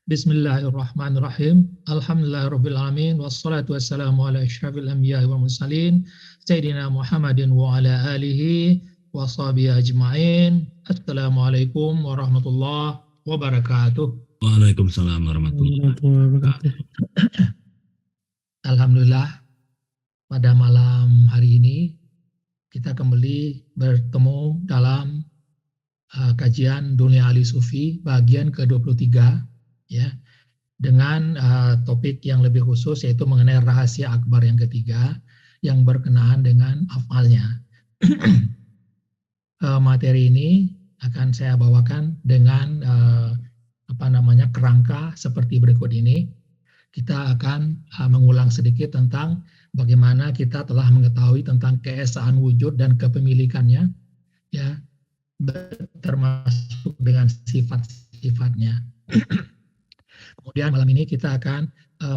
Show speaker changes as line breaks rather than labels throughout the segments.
Bismillahirrahmanirrahim. Alhamdulillahirrabbilalamin. Wassalatu wassalamu ala asyrafil anbiya'i wal mursalin. Sayyidina Muhammadin wa ala alihi wa sahbihi ajma'in. Assalamualaikum warahmatullahi wabarakatuh.
Waalaikumsalam warahmatullahi wabarakatuh.
Alhamdulillah, pada malam hari ini kita kembali bertemu dalam kajian Dunia Ahli Sufi bagian ke-23, ya, dengan topik yang lebih khusus yaitu mengenai rahasia akbar yang ketiga yang berkenaan dengan afalnya. Materi ini akan saya bawakan dengan kerangka seperti berikut ini. Kita akan mengulang sedikit tentang bagaimana kita telah mengetahui tentang keesaan wujud dan kepemilikannya, ya, termasuk dengan sifat-sifatnya. Kemudian malam ini kita akan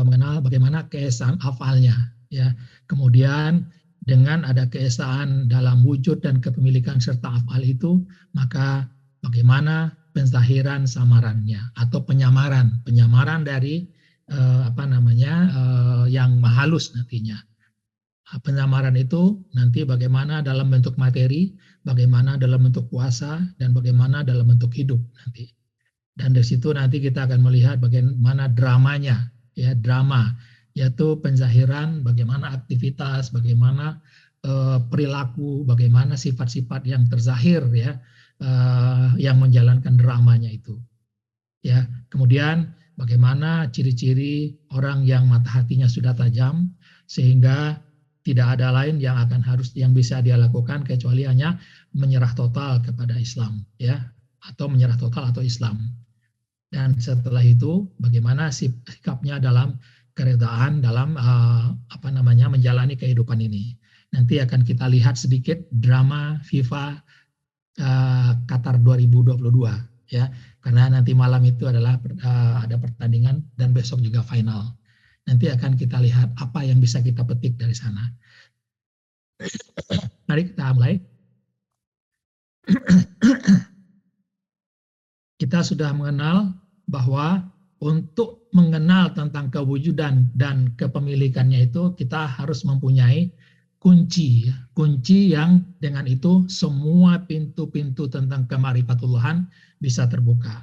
mengenal bagaimana keesaan afalnya, ya. Kemudian dengan ada keesaan dalam wujud dan kepemilikan serta afal itu, maka bagaimana penzahiran samarannya atau penyamaran dari yang mahalus nantinya. Penyamaran itu nanti bagaimana dalam bentuk materi, bagaimana dalam bentuk kuasa, dan bagaimana dalam bentuk hidup nanti. Dan dari situ nanti kita akan melihat bagaimana dramanya, ya, drama, yaitu penzahiran, bagaimana aktivitas, bagaimana perilaku, bagaimana sifat-sifat yang terzahir, ya, yang menjalankan dramanya itu. Ya, kemudian bagaimana ciri-ciri orang yang mata hatinya sudah tajam sehingga tidak ada lain yang bisa dia lakukan kecuali hanya menyerah total kepada Islam, ya, atau menyerah total atau Islam. Dan setelah itu bagaimana sikapnya dalam keredaan dalam menjalani kehidupan ini. Nanti akan kita lihat sedikit drama FIFA Qatar 2022, ya, karena nanti malam itu adalah ada pertandingan dan besok juga final. Nanti akan kita lihat apa yang bisa kita petik dari sana. Mari kita mulai. Kita sudah mengenal bahwa untuk mengenal tentang kewujudan dan kepemilikannya itu kita harus mempunyai kunci yang dengan itu semua pintu-pintu tentang kema'rifatullahan bisa terbuka.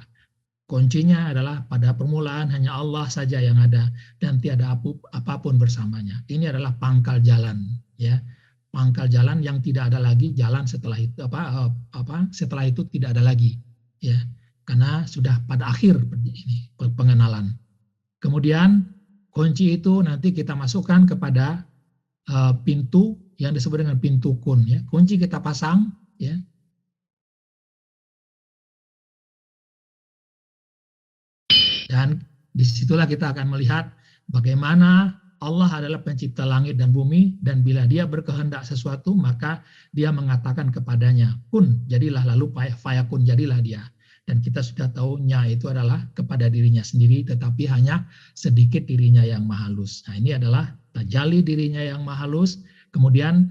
Kuncinya adalah pada permulaan hanya Allah saja yang ada dan tiada apapun bersamanya. Ini adalah pangkal jalan, ya. Pangkal jalan yang tidak ada lagi jalan setelah itu setelah itu tidak ada lagi, ya. Karena sudah pada akhir ini pengenalan. Kemudian kunci itu nanti kita masukkan kepada pintu yang disebut dengan pintu kun, ya. Kunci kita pasang, ya. Dan disitulah kita akan melihat bagaimana Allah adalah pencipta langit dan bumi, dan bila dia berkehendak sesuatu maka dia mengatakan kepadanya kun, jadilah, lalu fayakun, jadilah dia. Dan kita sudah tahunya itu adalah kepada dirinya sendiri, tetapi hanya sedikit dirinya yang mahalus. Nah, ini adalah tajalli dirinya yang mahalus. Kemudian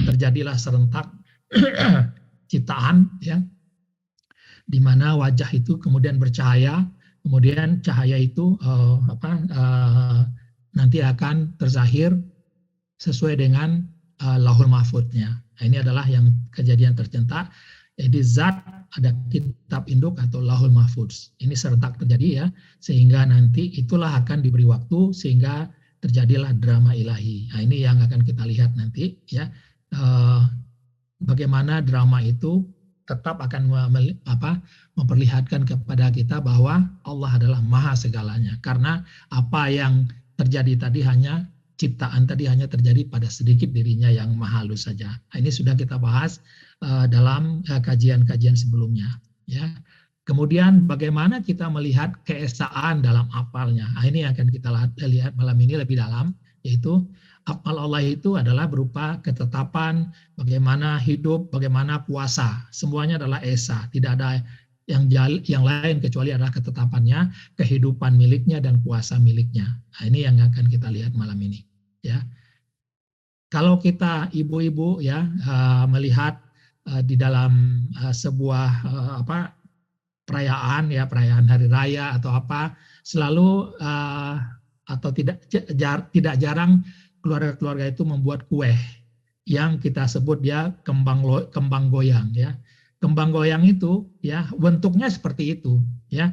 terjadilah serentak ciptaan, ya, di mana wajah itu kemudian bercahaya, kemudian cahaya itu nanti akan terzahir sesuai dengan lauhul mahfudnya. Nah, ini adalah yang kejadian tercetak. Jadi zat ada kitab induk atau lauhul mahfud. Ini serentak terjadi, ya, sehingga nanti itulah akan diberi waktu sehingga terjadilah drama ilahi. Nah, ini yang akan kita lihat nanti, ya, bagaimana drama itu tetap akan memperlihatkan kepada kita bahwa Allah adalah maha segalanya. Karena apa yang terjadi tadi hanya ciptaan tadi hanya terjadi pada sedikit dirinya yang maha halus saja. Nah, ini sudah kita bahas dalam kajian-kajian sebelumnya, ya. Kemudian bagaimana kita melihat keesaan dalam afalnya. Nah, ini akan kita lihat malam ini lebih dalam, yaitu afal Allah itu adalah berupa ketetapan, bagaimana hidup, bagaimana puasa. Semuanya adalah esa, tidak ada yang lain kecuali adalah ketetapannya, kehidupan miliknya dan kuasa miliknya. Nah, ini yang akan kita lihat malam ini, ya. Kalau kita ibu-ibu, ya, melihat di dalam sebuah perayaan ya, perayaan hari raya atau apa, selalu atau tidak jarang keluarga-keluarga itu membuat kue yang kita sebut ya kembang goyang ya. Kembang goyang itu ya bentuknya seperti itu ya.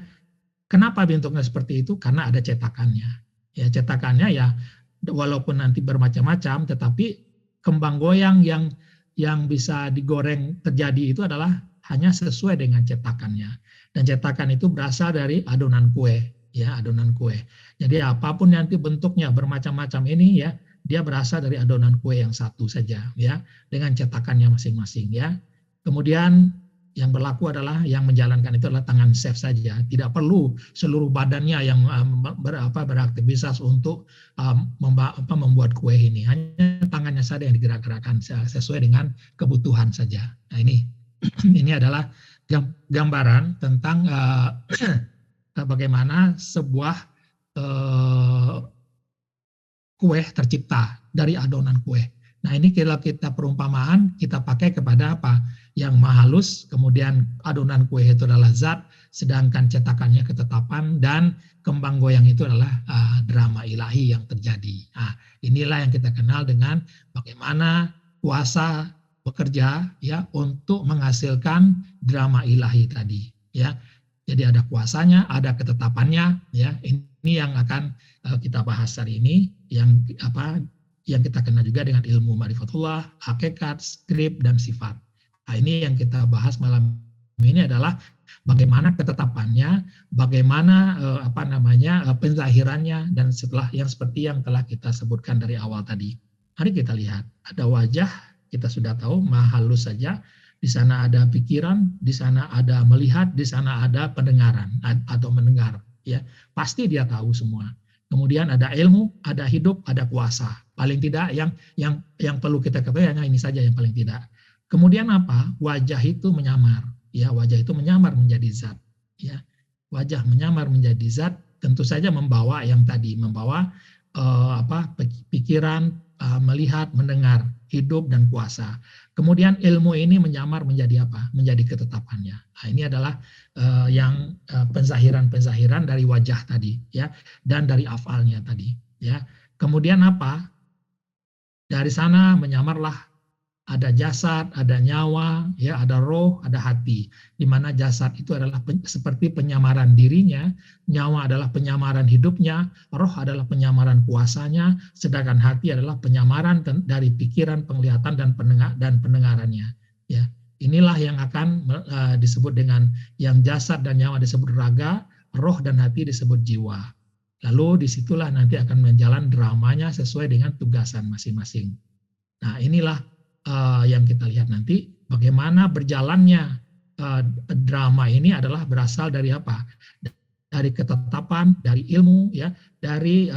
Kenapa bentuknya seperti itu? Karena ada cetakannya. Ya, cetakannya ya walaupun nanti bermacam-macam, tetapi kembang goyang yang bisa digoreng terjadi itu adalah hanya sesuai dengan cetakannya. Dan cetakan itu berasal dari adonan kue, ya adonan kue. Jadi apapun nanti bentuknya bermacam-macam ini ya, dia berasal dari adonan kue yang satu saja, ya, dengan cetakannya masing-masing, ya. Kemudian yang berlaku adalah yang menjalankan itu adalah tangan chef saja, tidak perlu seluruh badannya yang beraktivitas untuk membuat kue ini, hanya tangannya saja yang digerak-gerakkan sesuai dengan kebutuhan saja. Nah ini ini adalah gambaran tentang bagaimana sebuah kue tercipta dari adonan kue. Nah ini kalau kita perumpamaan, kita pakai kepada apa? Yang halus, kemudian adonan kue itu adalah zat, sedangkan cetakannya ketetapan, dan kembang goyang itu adalah drama ilahi yang terjadi. Nah, inilah yang kita kenal dengan bagaimana kuasa bekerja ya untuk menghasilkan drama ilahi tadi. Ya, jadi ada kuasanya, ada ketetapannya. Ya, ini yang akan kita bahas hari ini, yang kita kenal juga dengan ilmu ma'rifatullah, hakikat, skrip, dan sifat. Nah, ini yang kita bahas malam ini adalah bagaimana ketetapannya, bagaimana penzahirannya, dan setelah yang seperti yang telah kita sebutkan dari awal tadi. Mari kita lihat, ada wajah, kita sudah tahu, maha halus saja. Di sana ada pikiran, di sana ada melihat, di sana ada pendengaran atau mendengar. Ya, pasti dia tahu semua. Kemudian ada ilmu, ada hidup, ada kuasa. Paling tidak yang perlu kita ketahui hanya ini saja yang paling tidak. Kemudian apa? Wajah itu menyamar. Ya, wajah itu menyamar menjadi zat. Ya, wajah menyamar menjadi zat. Tentu saja membawa yang tadi, membawa pikiran, melihat, mendengar, hidup, dan kuasa. Kemudian ilmu ini menyamar menjadi apa? Menjadi ketetapannya. Nah, ini adalah penzahiran dari wajah tadi, ya, dan dari afalnya tadi. Ya. Kemudian apa? Dari sana menyamarlah. Ada jasad, ada nyawa, ya, ada roh, ada hati. Di mana jasad itu adalah seperti penyamaran dirinya, nyawa adalah penyamaran hidupnya, roh adalah penyamaran kuasanya, sedangkan hati adalah penyamaran dari pikiran, penglihatan, dan pendengarannya. Ya, inilah yang akan disebut dengan yang jasad dan nyawa disebut raga, roh dan hati disebut jiwa. Lalu disitulah nanti akan menjalan dramanya sesuai dengan tugasan masing-masing. Nah, inilah yang kita lihat nanti bagaimana berjalannya drama ini adalah berasal dari apa? Dari ketetapan, dari ilmu, ya, dari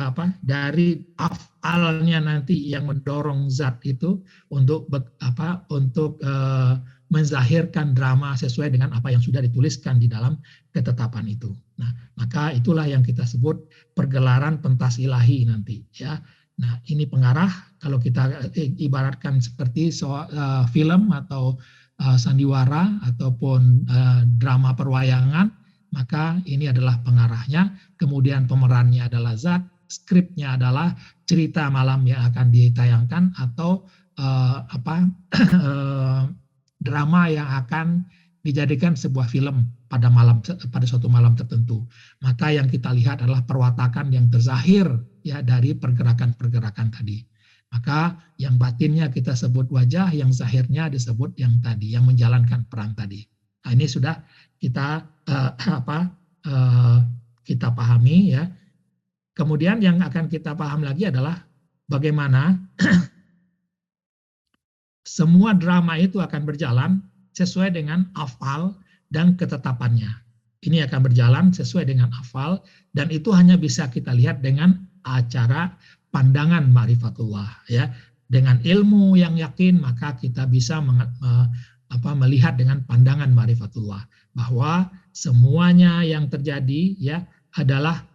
afalnya nanti yang mendorong zat itu untuk menzahirkan drama sesuai dengan apa yang sudah dituliskan di dalam ketetapan itu. Nah, maka itulah yang kita sebut pergelaran pentas ilahi nanti, ya. Nah, ini pengarah, kalau kita ibaratkan seperti film atau sandiwara ataupun drama perwayangan, maka ini adalah pengarahnya, kemudian pemerannya adalah zat, skripnya adalah cerita malam yang akan ditayangkan atau drama yang akan dijadikan sebuah film pada suatu malam tertentu. Maka yang kita lihat adalah perwatakan yang terzahir ya dari pergerakan-pergerakan tadi. Maka yang batinnya kita sebut wajah, yang zahirnya disebut yang tadi, yang menjalankan peran tadi. Nah, ini sudah kita kita pahami ya. Kemudian yang akan kita paham lagi adalah bagaimana semua drama itu akan berjalan sesuai dengan afal dan ketetapannya. Ini akan berjalan sesuai dengan afal, dan itu hanya bisa kita lihat dengan acara pandangan ma'rifatullah, ya. Dengan ilmu yang yakin, maka kita bisa melihat dengan pandangan ma'rifatullah bahwa semuanya yang terjadi ya adalah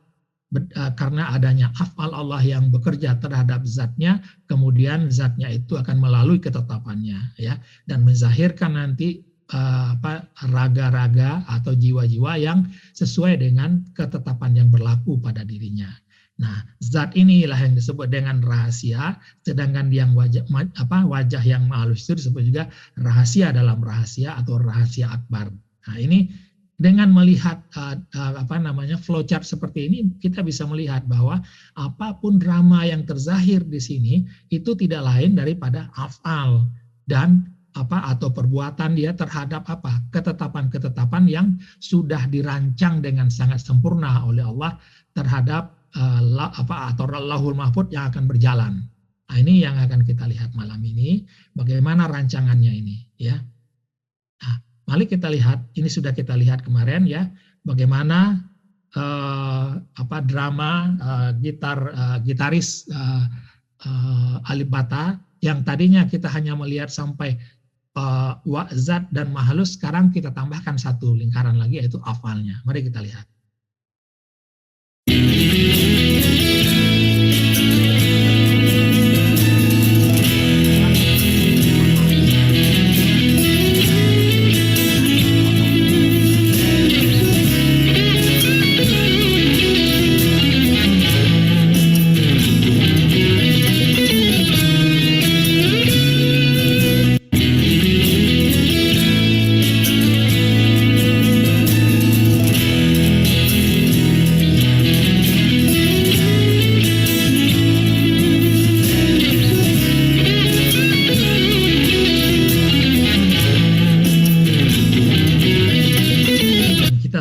karena adanya afal Allah yang bekerja terhadap zatnya, kemudian zatnya itu akan melalui ketetapannya, ya, dan menzahirkan nanti raga-raga atau jiwa-jiwa yang sesuai dengan ketetapan yang berlaku pada dirinya. Nah, zat inilah yang disebut dengan rahasia, sedangkan yang wajah yang halus itu disebut juga rahasia dalam rahasia atau rahasia akbar. Nah, ini dengan melihat flowchart seperti ini, kita bisa melihat bahwa apapun drama yang terzahir di sini itu tidak lain daripada afal dan atau perbuatan dia terhadap ketetapan-ketetapan yang sudah dirancang dengan sangat sempurna oleh Allah terhadap atau Lauhul Mahfudz yang akan berjalan. Nah, ini yang akan kita lihat malam ini, bagaimana rancangannya ini, ya. Nah, mari kita lihat, ini sudah kita lihat kemarin, ya, bagaimana drama gitaris Alif Bata yang tadinya kita hanya melihat sampai zat dan mahalus, sekarang kita tambahkan satu lingkaran lagi, yaitu afalnya. Mari kita lihat.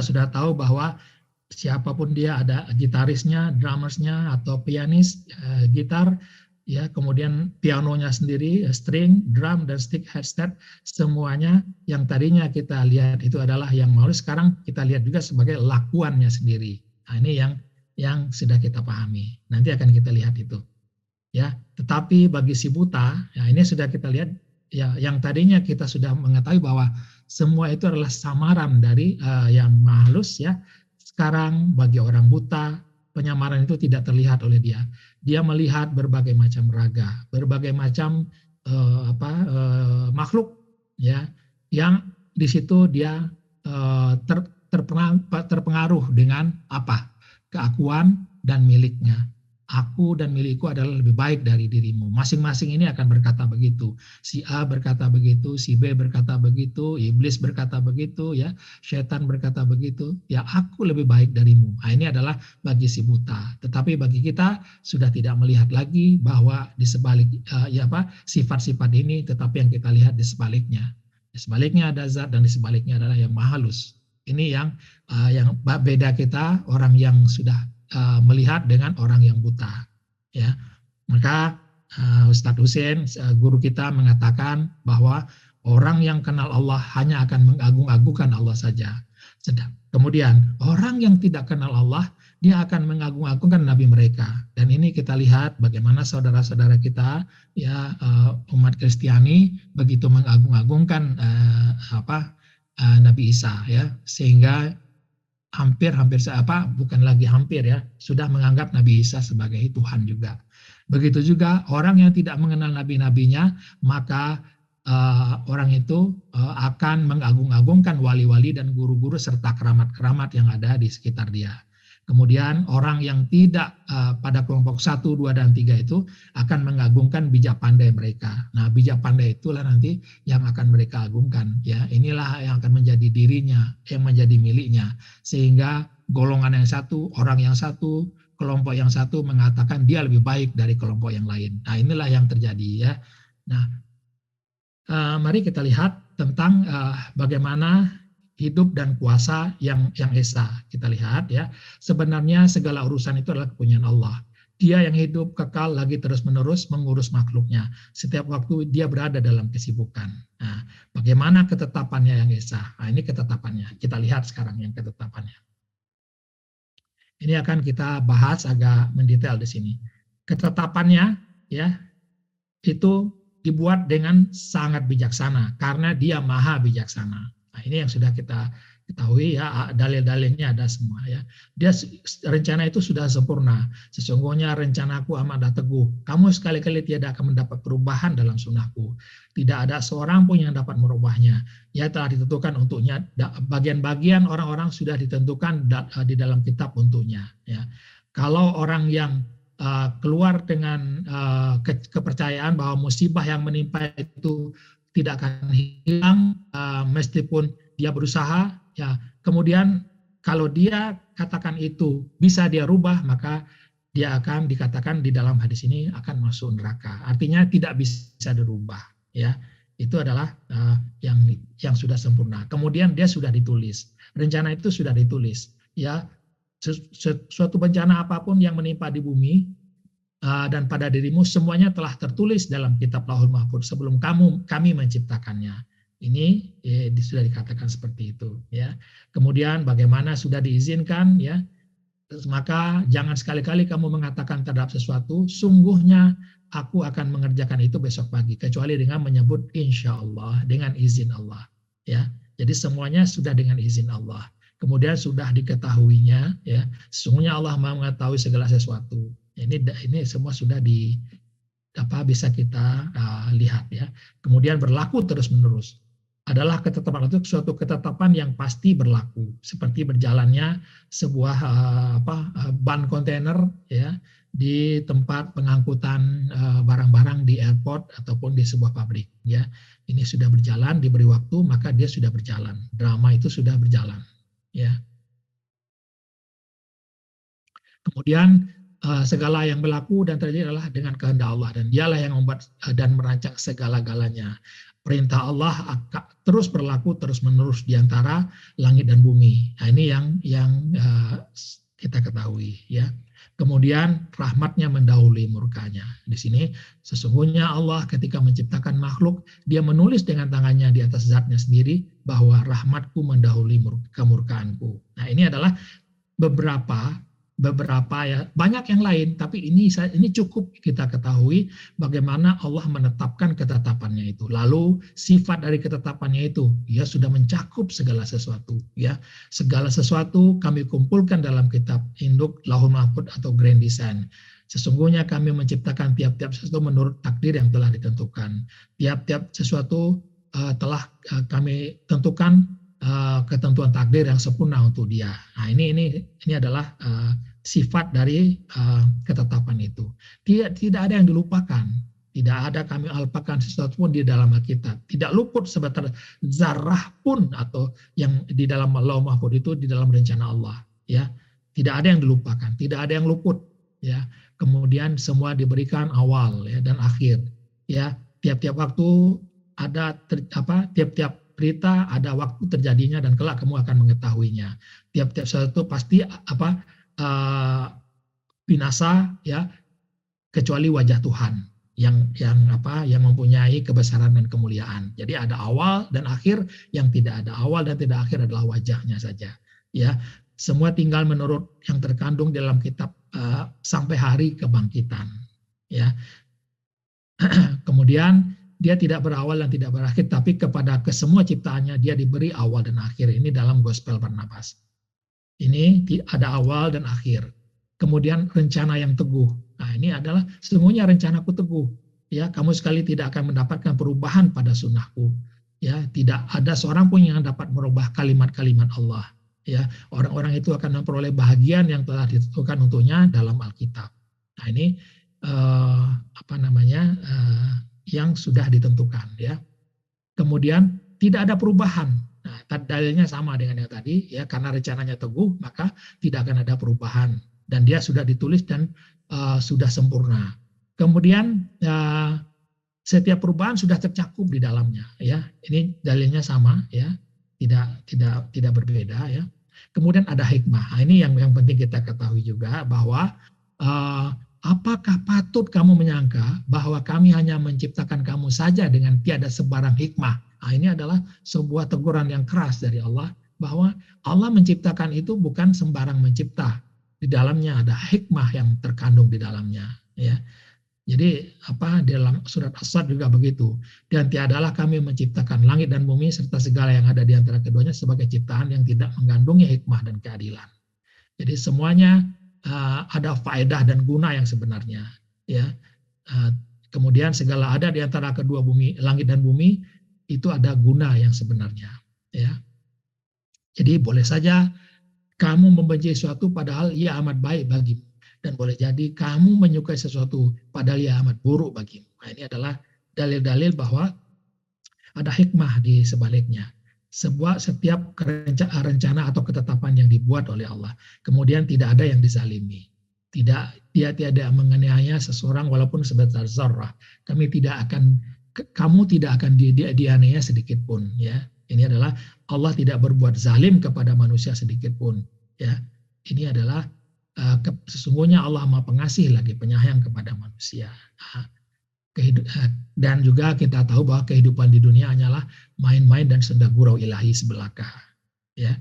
Sudah tahu bahwa siapapun dia, ada gitarisnya, drummersnya, atau pianis, gitar, ya, kemudian pianonya sendiri, string, drum, dan stick, headset, semuanya yang tadinya kita lihat itu adalah yang mahalus, sekarang kita lihat juga sebagai lakuannya sendiri. Nah, ini yang sudah kita pahami. Nanti akan kita lihat itu, ya. Tetapi bagi si buta, ya, ini sudah kita lihat, ya, yang tadinya kita sudah mengetahui bahwa semua itu adalah samaran dari yang mahalus, ya. Sekarang bagi orang buta, penyamaran itu tidak terlihat oleh dia. Dia melihat berbagai macam raga, berbagai macam makhluk, ya, yang di situ dia terpengaruh dengan keakuan dan miliknya. Aku dan milikku adalah lebih baik dari dirimu. Masing-masing ini akan berkata begitu. Si A berkata begitu, si B berkata begitu, iblis berkata begitu, ya, setan berkata begitu. Ya, aku lebih baik darimu. Nah, ini adalah bagi si buta. Tetapi bagi kita sudah tidak melihat lagi bahwa di sebalik sifat-sifat ini, tetapi yang kita lihat di sebaliknya. Di sebaliknya ada zat dan di sebaliknya adalah yang mahalus. Ini yang beda kita, orang yang sudah melihat dengan orang yang buta, ya. Maka Ustadz Hussein, guru kita, mengatakan bahwa orang yang kenal Allah hanya akan mengagung-agungkan Allah saja. Kemudian orang yang tidak kenal Allah, dia akan mengagung-agungkan nabi mereka. Dan ini kita lihat bagaimana saudara-saudara kita, ya, umat Kristiani begitu mengagung-agungkan Nabi Isa, ya, sehingga bukan lagi hampir, ya, sudah menganggap Nabi Isa sebagai Tuhan juga. Begitu juga orang yang tidak mengenal nabi-nabinya, maka orang itu akan mengagung-agungkan wali-wali dan guru-guru serta keramat-keramat yang ada di sekitar dia. Kemudian orang yang tidak pada kelompok 1, 2, dan 3 itu akan mengagungkan bijak pandai mereka. Nah, bijak pandai itulah nanti yang akan mereka agungkan. Ya, inilah yang akan menjadi dirinya, yang menjadi miliknya. Sehingga golongan yang satu, orang yang satu, kelompok yang satu mengatakan dia lebih baik dari kelompok yang lain. Nah, inilah yang terjadi, ya. Nah, mari kita lihat tentang bagaimana hidup dan kuasa yang esa. Kita lihat, ya, sebenarnya segala urusan itu adalah kepunyaan Allah. Dia yang hidup kekal lagi terus-menerus mengurus makhluknya. Setiap waktu dia berada dalam kesibukan. Nah, bagaimana ketetapannya yang esa? Nah, ini ketetapannya. Kita lihat sekarang yang ketetapannya. Ini akan kita bahas agak mendetail di sini. Ketetapannya, ya, itu dibuat dengan sangat bijaksana karena dia maha bijaksana. Nah, ini yang sudah kita ketahui ya, dalil-dalilnya ada semua ya. Dia rencana itu sudah sempurna. Sesungguhnya rencanaku amat teguh. Kamu sekali-kali tidak akan mendapat perubahan dalam sunnahku. Tidak ada seorang pun yang dapat merubahnya. Ya telah ditentukan untuknya. Bagian-bagian orang-orang sudah ditentukan di dalam kitab untuknya. Ya. Kalau orang yang keluar dengan kepercayaan bahwa musibah yang menimpa itu tidak akan hilang meskipun dia berusaha, ya kemudian kalau dia katakan itu bisa dia rubah, maka dia akan dikatakan di dalam hadis ini akan masuk neraka. Artinya tidak bisa dirubah, ya. Itu adalah yang sudah sempurna. Kemudian dia sudah ditulis, rencana itu sudah ditulis, ya. Suatu bencana apapun yang menimpa di bumi dan pada dirimu semuanya telah tertulis dalam kitab Lauhul Mahfuz sebelum kami menciptakannya. Ini sudah dikatakan seperti itu, ya. Kemudian bagaimana sudah diizinkan, ya, maka jangan sekali-kali kamu mengatakan terhadap sesuatu sungguhnya aku akan mengerjakan itu besok pagi, kecuali dengan menyebut insya Allah, dengan izin Allah, ya. Jadi semuanya sudah dengan izin Allah. Kemudian sudah diketahuinya, ya, sesungguhnya Allah Maha mengetahui segala sesuatu. Ini semua sudah bisa kita lihat, ya. Kemudian berlaku terus-menerus. Adalah ketetapan itu suatu ketetapan yang pasti berlaku, seperti berjalannya sebuah ban kontainer, ya, di tempat pengangkutan barang-barang di airport ataupun di sebuah pabrik, ya. Ini sudah berjalan, diberi waktu maka dia sudah berjalan. Drama itu sudah berjalan, ya. Kemudian segala yang berlaku dan terjadi adalah dengan kehendak Allah, dan dialah yang membuat dan merancang segala-galanya. Perintah Allah terus berlaku terus-menerus di antara langit dan bumi. Nah, ini yang kita ketahui, ya. Kemudian rahmatnya mendahului murkanya. Di sini sesungguhnya Allah ketika menciptakan makhluk, dia menulis dengan tangannya di atas zatnya sendiri bahwa rahmatku mendahului kemurkaanku. Nah, ini adalah beberapa ya, banyak yang lain, tapi ini cukup kita ketahui bagaimana Allah menetapkan ketetapannya itu. Lalu sifat dari ketetapannya itu, ya sudah mencakup segala sesuatu, ya. Segala sesuatu kami kumpulkan dalam kitab induk Lauhul Mahfuz atau Grand Design. Sesungguhnya kami menciptakan tiap-tiap sesuatu menurut takdir yang telah ditentukan. Tiap-tiap sesuatu telah kami tentukan ketentuan takdir yang sempurna untuk dia. Nah, ini adalah sifat dari ketetapan itu. Tidak ada yang dilupakan. Tidak ada kami alpakan sesuatu pun di dalam Alkitab. Tidak luput sebatas zarah pun atau yang di dalam Lauhul Mahfuz itu di dalam rencana Allah, ya. Tidak ada yang dilupakan, tidak ada yang luput, ya. Kemudian semua diberikan awal, ya, dan akhir, ya. Tiap-tiap waktu ada tiap-tiap berita ada waktu terjadinya dan kelak kamu akan mengetahuinya. Tiap-tiap sesuatu pasti binasa, ya, kecuali wajah Tuhan yang mempunyai kebesaran dan kemuliaan. Jadi ada awal dan akhir, yang tidak ada awal dan tidak akhir adalah wajahnya saja, ya. Semua tinggal menurut yang terkandung dalam kitab sampai hari kebangkitan, ya. Kemudian dia tidak berawal dan tidak berakhir, tapi kepada kesemua ciptaannya dia diberi awal dan akhir. Ini dalam Gospel Barnabas. Ini ada awal dan akhir. Kemudian rencana yang teguh. Nah, ini adalah sesungguhnya rencanaku teguh. Ya, kamu sekali tidak akan mendapatkan perubahan pada sunnahku. Ya, tidak ada seorang pun yang dapat merubah kalimat-kalimat Allah. Ya, orang-orang itu akan memperoleh bahagian yang telah ditentukan untuknya dalam Alkitab. Nah, ini yang sudah ditentukan, ya. Kemudian tidak ada perubahan. Nah, dalilnya sama dengan yang tadi, ya, karena rencananya teguh maka tidak akan ada perubahan dan dia sudah ditulis dan sudah sempurna. Kemudian setiap perubahan sudah tercakup di dalamnya, ya. Ini dalilnya sama, ya. Tidak berbeda, ya. Kemudian ada hikmah. Nah, ini yang penting kita ketahui juga bahwa apakah patut kamu menyangka bahwa kami hanya menciptakan kamu saja dengan tiada sebarang hikmah? Nah, ini adalah sebuah teguran yang keras dari Allah, bahwa Allah menciptakan itu bukan sembarang mencipta. Di dalamnya ada hikmah yang terkandung di dalamnya, ya. Jadi di dalam surat As-Sad juga begitu. Dan tiadalah kami menciptakan langit dan bumi serta segala yang ada di antara keduanya sebagai ciptaan yang tidak mengandungi hikmah dan keadilan. Jadi semuanya ada faedah dan guna yang sebenarnya, ya. Kemudian segala ada di antara kedua bumi, langit dan bumi itu ada guna yang sebenarnya, ya. Jadi boleh saja kamu membenci sesuatu padahal ia amat baik bagimu. Dan boleh jadi kamu menyukai sesuatu padahal ia amat buruk bagimu. Nah, ini adalah dalil-dalil bahwa ada hikmah di sebaliknya. Setiap rencana atau ketetapan yang dibuat oleh Allah. Kemudian tidak ada yang dizalimi. Dia tidak menganiaya seseorang walaupun sebesar zarrah. Kamu tidak akan dianiaya sedikit pun, ya. Ini adalah Allah tidak berbuat zalim kepada manusia sedikit pun, ya. Ini adalah sesungguhnya Allah Maha Pengasih lagi penyayang kepada manusia. Dan juga kita tahu bahwa kehidupan di dunia hanyalah main-main dan senda gurau ilahi sebelaka, ya.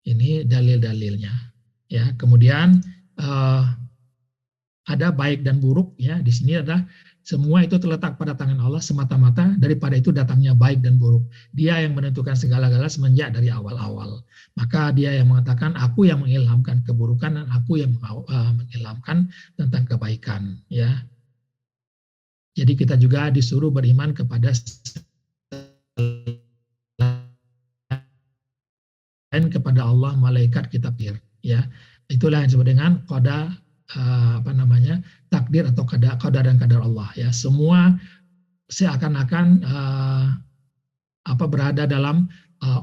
Ini dalil-dalilnya, ya. Kemudian ada baik dan buruk, ya. Di sini ada semua itu terletak pada tangan Allah semata-mata, daripada itu datangnya baik dan buruk. Dia yang menentukan segala-galanya semenjak dari awal-awal. Maka dia yang mengatakan, aku yang mengilhamkan keburukan dan aku yang mengilhamkan tentang kebaikan. Ya. Jadi kita juga disuruh beriman kepada selain kepada Allah, malaikat, kitab, ya. Itulah yang disebut dengan qada, takdir atau qadar dan kadar Allah, ya. Semua seakan-akan berada dalam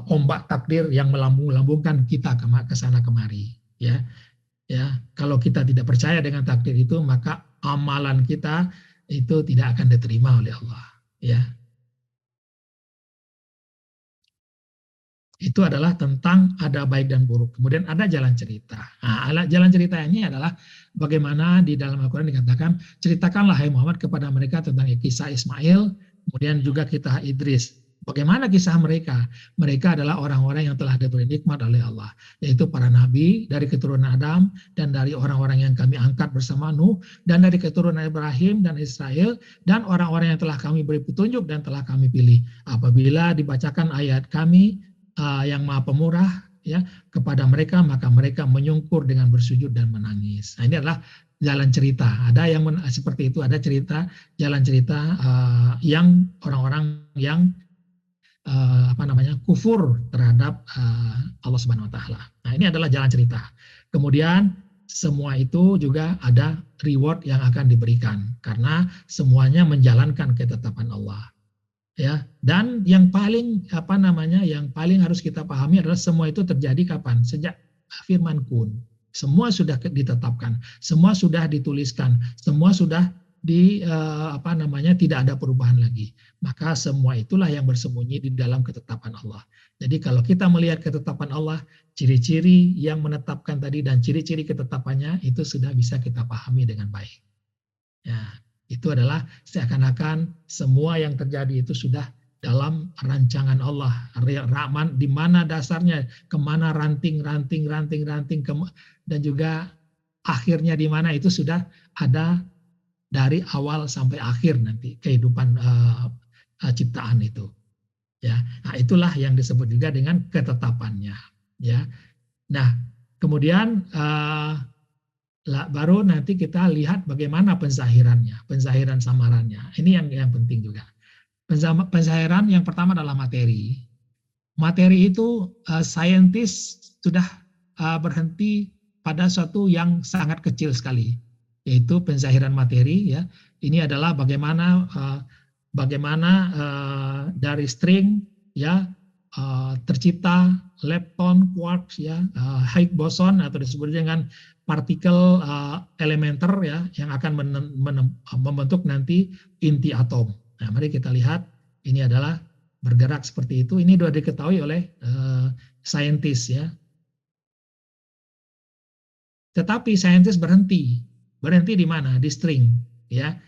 ombak takdir yang melambung-lambungkan kita ke sana kemari, ya. Ya, kalau kita tidak percaya dengan takdir itu, maka amalan kita itu tidak akan diterima oleh Allah, ya. Itu adalah tentang ada baik dan buruk. Kemudian ada jalan cerita. Nah, jalan cerita ini adalah bagaimana di dalam Al-Quran dikatakan, ceritakanlah hai Muhammad kepada mereka tentang kisah Ismail, kemudian juga kisah Idris. Bagaimana kisah mereka? Mereka adalah orang-orang yang telah diberi nikmat oleh Allah, yaitu para nabi dari keturunan Adam dan dari orang-orang yang kami angkat bersama Nuh dan dari keturunan Ibrahim dan Israel dan orang-orang yang telah kami beri petunjuk dan telah kami pilih. Apabila dibacakan ayat kami yang Maha Pemurah, ya, kepada mereka, maka mereka menyungkur dengan bersujud dan menangis. Nah, ini adalah jalan cerita. Ada yang seperti itu, ada cerita, jalan cerita yang orang-orang yang kufur terhadap Allah Subhanahu wa taala. Nah, ini adalah jalan cerita. Kemudian semua itu juga ada reward yang akan diberikan karena semuanya menjalankan ketetapan Allah. Ya, dan yang paling yang paling harus kita pahami adalah semua itu terjadi kapan? Sejak firman kun. Semua sudah ditetapkan, semua sudah dituliskan, semua sudah tidak ada perubahan lagi. Maka semua itulah yang bersembunyi di dalam ketetapan Allah. Jadi kalau kita melihat ketetapan Allah, ciri-ciri yang menetapkan tadi dan ciri-ciri ketetapannya itu sudah bisa kita pahami dengan baik. Ya. Itu adalah seakan-akan semua yang terjadi itu sudah dalam rancangan Allah. Rahman di mana dasarnya, kemana ranting, dan juga akhirnya di mana itu sudah ada dari awal sampai akhir nanti kehidupan ciptaan itu. Ya, nah itulah yang disebut juga dengan ketetapannya. Ya, nah kemudian baru nanti kita lihat bagaimana penzahirannya, penzahiran samarannya. Ini yang penting juga. Penzahiran yang pertama adalah materi. Materi itu saintis sudah berhenti pada suatu yang sangat kecil sekali, yaitu penzahiran materi. Ya, ini adalah bagaimana dari string, ya, tercipta lepton, quarks, ya, Higgs boson atau disebut dengan partikel elementer, ya, yang akan membentuk nanti inti atom. Nah, mari kita lihat ini adalah bergerak seperti itu. Ini sudah diketahui oleh saintis, ya. Tetapi saintis berhenti di mana? Di string, ya.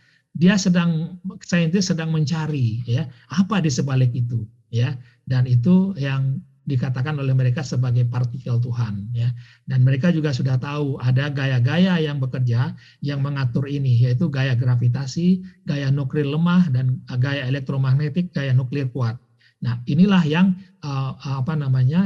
Saintis sedang mencari, ya, apa di sebalik itu, ya. Dan itu yang dikatakan oleh mereka sebagai partikel Tuhan, ya. Dan mereka juga sudah tahu ada gaya-gaya yang bekerja yang mengatur ini, yaitu gaya gravitasi, gaya nuklir lemah, dan gaya elektromagnetik, gaya nuklir kuat. Nah, inilah yang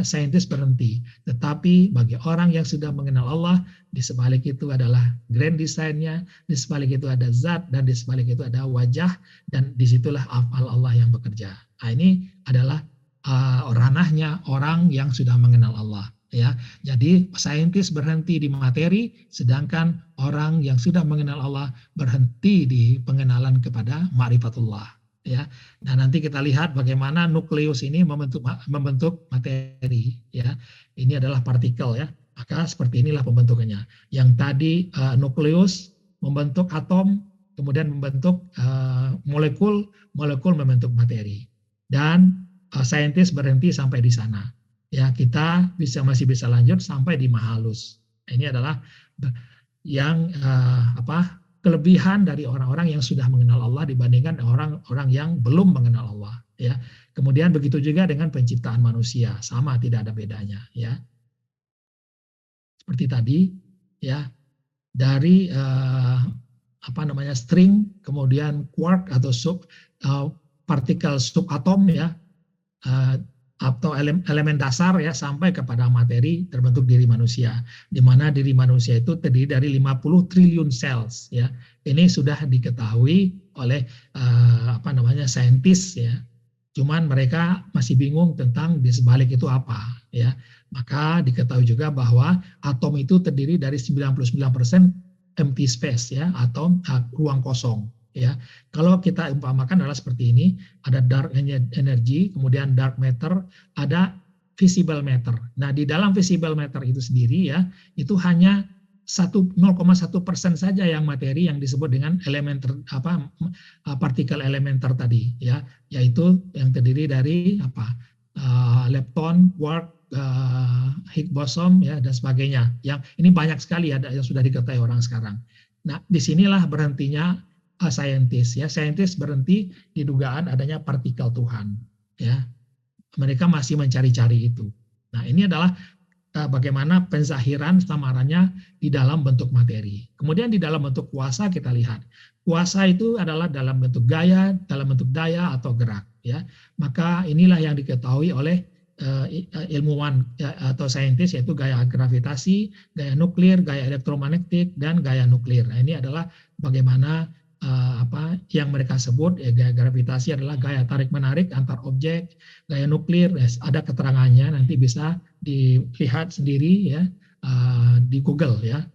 saintis berhenti. Tetapi bagi orang yang sudah mengenal Allah, di sebalik itu adalah grand design-nya, di sebalik itu ada zat, dan di sebalik itu ada wajah, dan disitulah afal Allah yang bekerja. Nah, ini adalah ranahnya orang yang sudah mengenal Allah, ya. Jadi saintis berhenti di materi, sedangkan orang yang sudah mengenal Allah berhenti di pengenalan kepada ma'rifatullah, ya. Nah, nanti kita lihat bagaimana nukleus ini membentuk materi, ya. Ini adalah partikel, ya. Maka seperti inilah pembentukannya. Yang tadi nukleus membentuk atom, kemudian membentuk molekul, molekul membentuk materi. Dan saintis berhenti sampai di sana. Ya, kita masih bisa lanjut sampai di mahalus. Ini adalah yang kelebihan dari orang-orang yang sudah mengenal Allah dibandingkan orang-orang yang belum mengenal Allah, ya. Kemudian begitu juga dengan penciptaan manusia, sama, tidak ada bedanya, ya. Seperti tadi, ya, dari string, kemudian quark atau partikel subatom, ya, atau elemen dasar, ya, sampai kepada materi terbentuk diri manusia, di mana diri manusia itu terdiri dari 50 triliun cells, ya. Ini sudah diketahui oleh saintis, ya. Cuman mereka masih bingung tentang di sebalik itu apa, ya. Maka diketahui juga bahwa atom itu terdiri dari 99% empty space, ya, atau ruang kosong. Ya, kalau kita umpamakan adalah seperti ini, ada dark energy, kemudian dark matter, ada visible matter. Nah, di dalam visible matter itu sendiri, ya, itu hanya 0,1% saja yang materi yang disebut dengan partikel elementer tadi, ya, yaitu yang terdiri dari lepton, quark, Higgs boson, ya, dan sebagainya. Yang ini banyak sekali ada yang sudah diketahui orang sekarang. Nah, disinilah berhentinya saintis, ya. Saintis berhenti di dugaan adanya partikel Tuhan, ya. Mereka masih mencari-cari itu. Nah, ini adalah bagaimana penzahiran samarannya di dalam bentuk materi. Kemudian di dalam bentuk kuasa kita lihat. Kuasa itu adalah dalam bentuk gaya, dalam bentuk daya atau gerak, ya. Maka inilah yang diketahui oleh ilmuwan atau saintis, yaitu gaya gravitasi, gaya nuklir, gaya elektromagnetik, dan gaya nuklir. Nah, ini adalah bagaimana yang mereka sebut, ya, gaya gravitasi adalah gaya tarik-menarik antar objek, gaya nuklir, ya, ada keterangannya, nanti bisa dilihat sendiri, ya, di Google, ya.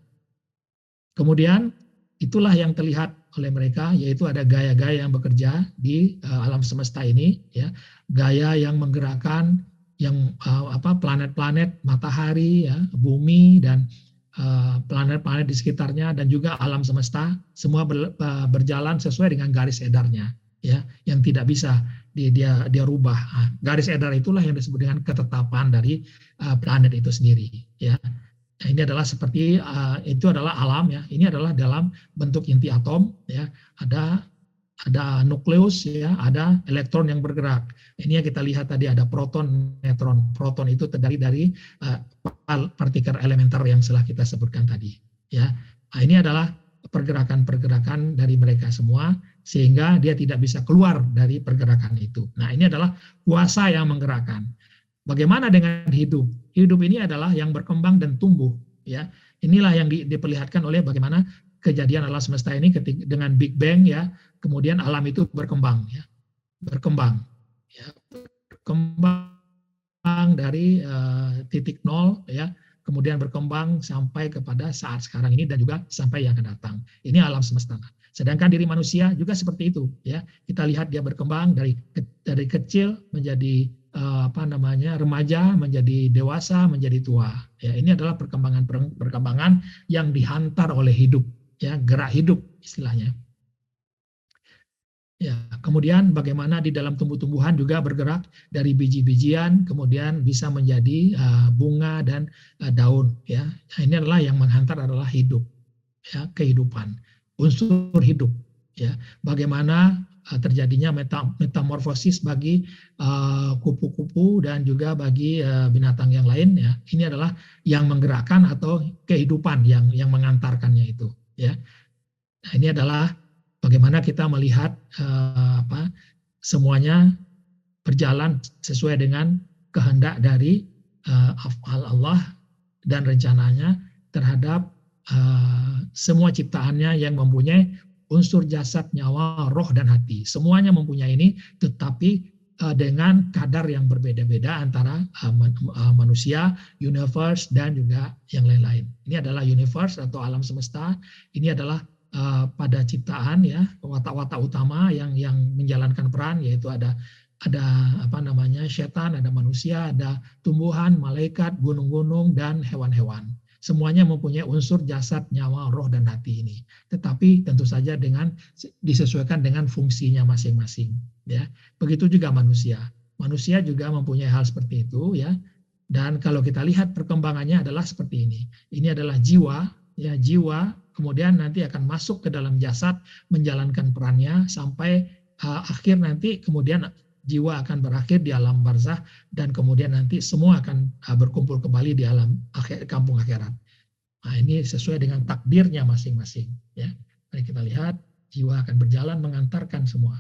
Kemudian itulah yang terlihat oleh mereka, yaitu ada gaya-gaya yang bekerja di alam semesta ini, ya, gaya yang menggerakkan yang planet-planet, matahari, ya, bumi, dan planet-planet di sekitarnya, dan juga alam semesta, semua berjalan sesuai dengan garis edarnya, ya, yang tidak bisa dia rubah. Nah, garis edar itulah yang disebut dengan ketetapan dari planet itu sendiri, ya. Nah, ini adalah seperti itu adalah alam, ya. Ini adalah dalam bentuk inti atom, ya. Ada nukleus, ya, ada elektron yang bergerak. Ini yang kita lihat tadi, ada proton, neutron. Proton itu terdiri dari partikel elementer yang telah kita sebutkan tadi, ya. Nah, ini adalah pergerakan-pergerakan dari mereka semua, sehingga dia tidak bisa keluar dari pergerakan itu. Nah, ini adalah kuasa yang menggerakkan. Bagaimana dengan hidup? Hidup ini adalah yang berkembang dan tumbuh, ya. Inilah yang diperlihatkan oleh bagaimana kejadian alam semesta ini dengan Big Bang, ya. Kemudian alam itu berkembang, ya. Berkembang dari titik nol, ya, kemudian berkembang sampai kepada saat sekarang ini dan juga sampai yang akan datang. Ini alam semesta. Sedangkan diri manusia juga seperti itu, ya. Kita lihat dia berkembang dari kecil menjadi remaja, menjadi dewasa, menjadi tua. Ya, ini adalah perkembangan yang dihantar oleh hidup, ya, gerak hidup istilahnya. Ya, kemudian bagaimana di dalam tumbuh-tumbuhan juga bergerak dari biji-bijian, kemudian bisa menjadi bunga dan daun, ya. Nah, ini adalah yang menghantar adalah hidup, ya, kehidupan, unsur hidup, ya. Bagaimana terjadinya metamorfosis bagi kupu-kupu dan juga bagi binatang yang lain ya. Ini adalah yang menggerakkan atau kehidupan yang mengantarkannya itu ya. Nah, ini adalah bagaimana kita melihat semuanya berjalan sesuai dengan kehendak dari af'al Allah dan rencananya terhadap semua ciptaannya yang mempunyai unsur jasad, nyawa, roh, dan hati. Semuanya mempunyai ini, tetapi dengan kadar yang berbeda-beda antara manusia, universe, dan juga yang lain-lain. Ini adalah universe atau alam semesta. Ini adalah pada ciptaan ya, watak-watak utama yang menjalankan peran, yaitu ada setan, ada manusia, ada tumbuhan, malaikat, gunung-gunung, dan hewan-hewan. Semuanya mempunyai unsur jasad, nyawa, roh, dan hati ini. Tetapi tentu saja disesuaikan dengan fungsinya masing-masing. Ya, begitu juga manusia. Manusia juga mempunyai hal seperti itu, ya. Dan kalau kita lihat perkembangannya adalah seperti ini. Ini adalah jiwa, ya, jiwa. Kemudian nanti akan masuk ke dalam jasad, menjalankan perannya sampai akhir nanti. Kemudian jiwa akan berakhir di alam barzah dan kemudian nanti semua akan berkumpul kembali di alam kampung akhirat. Nah, ini sesuai dengan takdirnya masing-masing. Ya, mari kita lihat jiwa akan berjalan mengantarkan semua.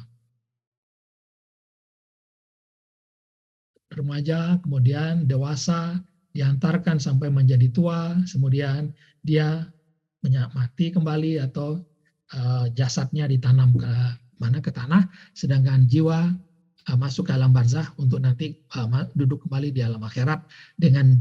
Remaja, kemudian dewasa, diantarkan sampai menjadi tua, kemudian dia mati kembali atau jasadnya ditanam ke tanah, sedangkan jiwa masuk ke alam barzah untuk nanti duduk kembali di alam akhirat dengan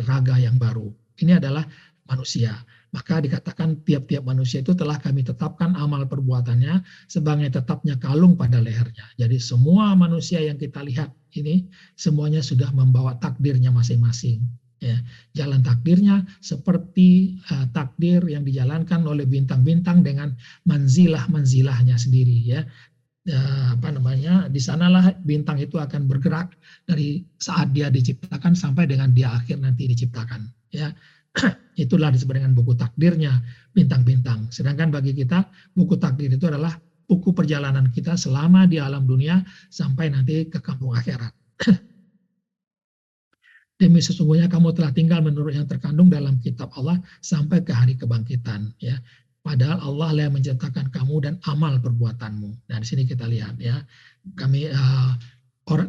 raga yang baru. Ini adalah manusia. Maka dikatakan tiap-tiap manusia itu telah kami tetapkan amal perbuatannya sebagai tetapnya kalung pada lehernya. Jadi semua manusia yang kita lihat ini semuanya sudah membawa takdirnya masing-masing. Ya, jalan takdirnya seperti takdir yang dijalankan oleh bintang-bintang dengan manzilah-manzilahnya sendiri ya. Di sanalah bintang itu akan bergerak dari saat dia diciptakan sampai dengan dia akhir nanti diciptakan ya. Itulah disebut dengan buku takdirnya bintang-bintang. Sedangkan bagi kita buku takdir itu adalah buku perjalanan kita selama di alam dunia sampai nanti ke kampung akhirat. Demi sesungguhnya kamu telah tinggal menurut yang terkandung dalam kitab Allah sampai ke hari kebangkitan ya. Padahal Allah lah yang menciptakan kamu dan amal perbuatanmu. Nah, di sini kita lihat ya,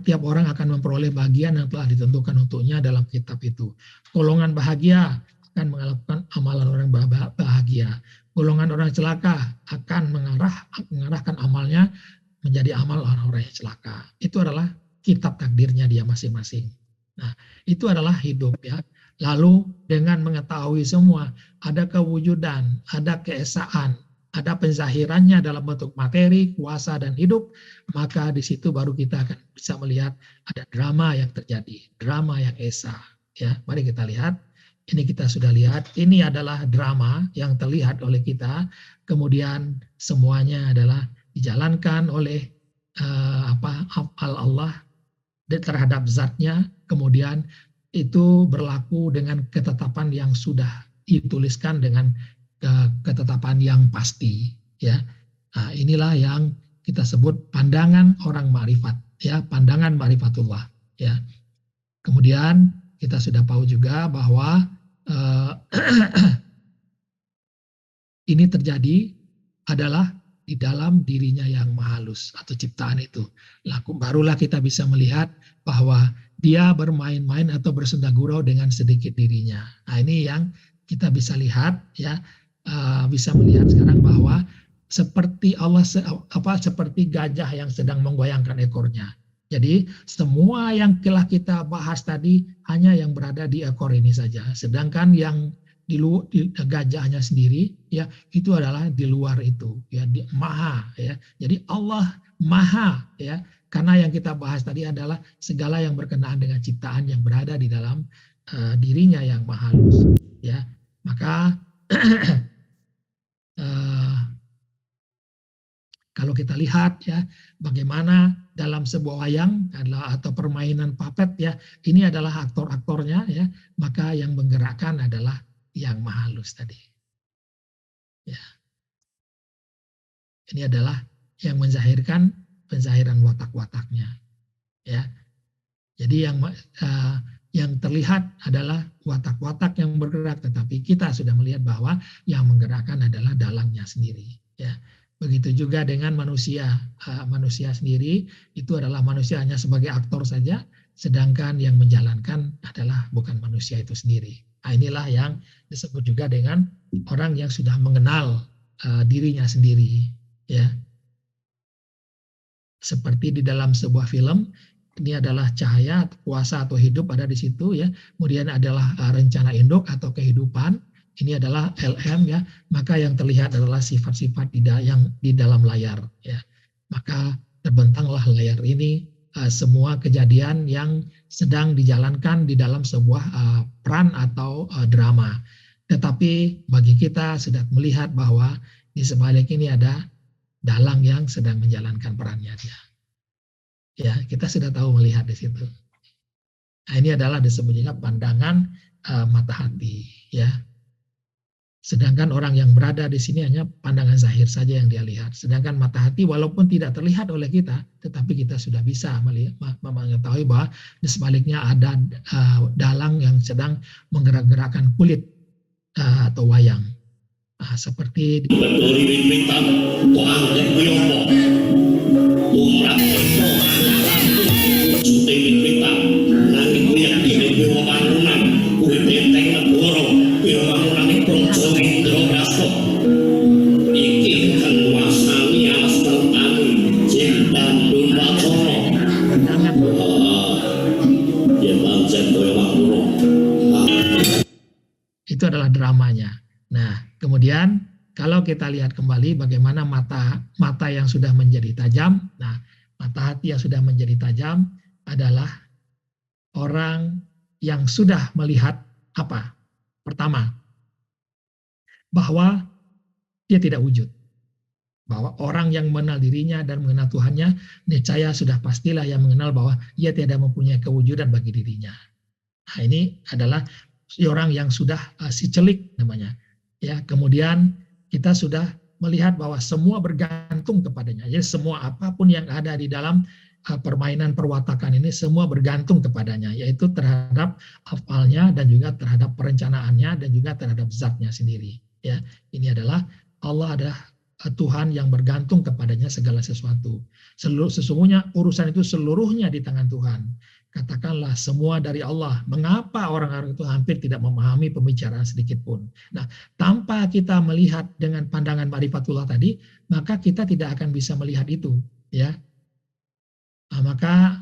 tiap orang akan memperoleh bagian yang telah ditentukan untuknya dalam kitab itu. Golongan bahagia akan melakukan amalan orang bahagia. Golongan orang celaka akan mengarahkan amalnya menjadi amal orang-orang yang celaka. Itu adalah kitab takdirnya dia masing-masing. Nah, itu adalah hidup ya. Lalu dengan mengetahui semua, ada kewujudan, ada keesaan, ada penzahirannya dalam bentuk materi, kuasa, dan hidup, maka di situ baru kita akan bisa melihat ada drama yang terjadi, drama yang esa. Ya, mari kita lihat. Ini kita sudah lihat. Ini adalah drama yang terlihat oleh kita. Kemudian semuanya adalah dijalankan oleh af'al Allah terhadap zatnya. Kemudian itu berlaku dengan ketetapan yang sudah dituliskan dengan ketetapan yang pasti ya. Nah, inilah yang kita sebut pandangan orang ma'rifat ya, pandangan ma'rifatullah ya. Kemudian kita sudah tahu juga bahwa ini terjadi adalah di dalam dirinya yang mahalus atau ciptaan itu. Barulah kita bisa melihat bahwa dia bermain-main atau bersenda-gurau dengan sedikit dirinya. Nah, ini yang kita bisa lihat ya, bisa melihat sekarang bahwa seperti Allah seperti gajah yang sedang menggoyangkan ekornya. Jadi semua yang telah kita bahas tadi hanya yang berada di ekor ini saja. Sedangkan yang di gajahnya sendiri ya itu adalah di luar itu ya, maha ya. Jadi Allah maha ya. Karena yang kita bahas tadi adalah segala yang berkenaan dengan ciptaan yang berada di dalam dirinya yang maha halus. Ya, maka kalau kita lihat ya bagaimana dalam sebuah wayang adalah atau permainan puppet ya, ini adalah aktor-aktornya ya, maka yang menggerakkan adalah yang maha halus tadi. Ya, ini adalah yang menzahirkan penzahiran watak-wataknya, ya. Jadi yang terlihat adalah watak-watak yang bergerak, tetapi kita sudah melihat bahwa yang menggerakkan adalah dalangnya sendiri, ya. Begitu juga dengan manusia. Manusia sendiri itu adalah manusia hanya sebagai aktor saja, sedangkan yang menjalankan adalah bukan manusia itu sendiri. Nah, inilah yang disebut juga dengan orang yang sudah mengenal dirinya sendiri, ya. Seperti di dalam sebuah film, ini adalah cahaya, kuasa atau hidup ada di situ, ya. Kemudian adalah rencana induk atau kehidupan. Ini adalah LM, ya. Maka yang terlihat adalah sifat-sifat yang di dalam layar, ya. Maka terbentanglah layar ini semua kejadian yang sedang dijalankan di dalam sebuah peran atau drama. Tetapi bagi kita sudah melihat bahwa di sebalik ini ada dalang yang sedang menjalankan perannya dia. Ya, kita sudah tahu melihat di situ. Nah, ini adalah disebutnya pandangan mata hati, ya. Sedangkan orang yang berada di sini hanya pandangan zahir saja yang dia lihat. Sedangkan mata hati walaupun tidak terlihat oleh kita, tetapi kita sudah bisa mengetahui bahwa di sebaliknya ada dalang yang sedang menggerak-gerakkan kulit atau wayang. Seperti itu adalah dramanya. Nah, kemudian kalau kita lihat kembali bagaimana mata yang sudah menjadi tajam. Nah, mata hati yang sudah menjadi tajam adalah orang yang sudah melihat apa? Pertama, bahwa dia tidak wujud. Bahwa orang yang mengenal dirinya dan mengenal Tuhannya, niscaya sudah pastilah yang mengenal bahwa ia tidak mempunyai kewujudan bagi dirinya. Nah, ini adalah orang yang sudah si celik namanya. Ya, kemudian kita sudah melihat bahwa semua bergantung kepadanya. Jadi semua apapun yang ada di dalam permainan perwatakan ini semua bergantung kepadanya, yaitu terhadap afalnya dan juga terhadap perencanaannya dan juga terhadap zatnya sendiri. Ya, ini adalah Allah adalah Tuhan yang bergantung kepadanya segala sesuatu. Sesungguhnya urusan itu seluruhnya di tangan Tuhan. Katakanlah semua dari Allah. Mengapa orang-orang itu hampir tidak memahami pembicaraan sedikit pun? Nah, tanpa kita melihat dengan pandangan ma'rifatullah tadi, maka kita tidak akan bisa melihat itu, ya. Maka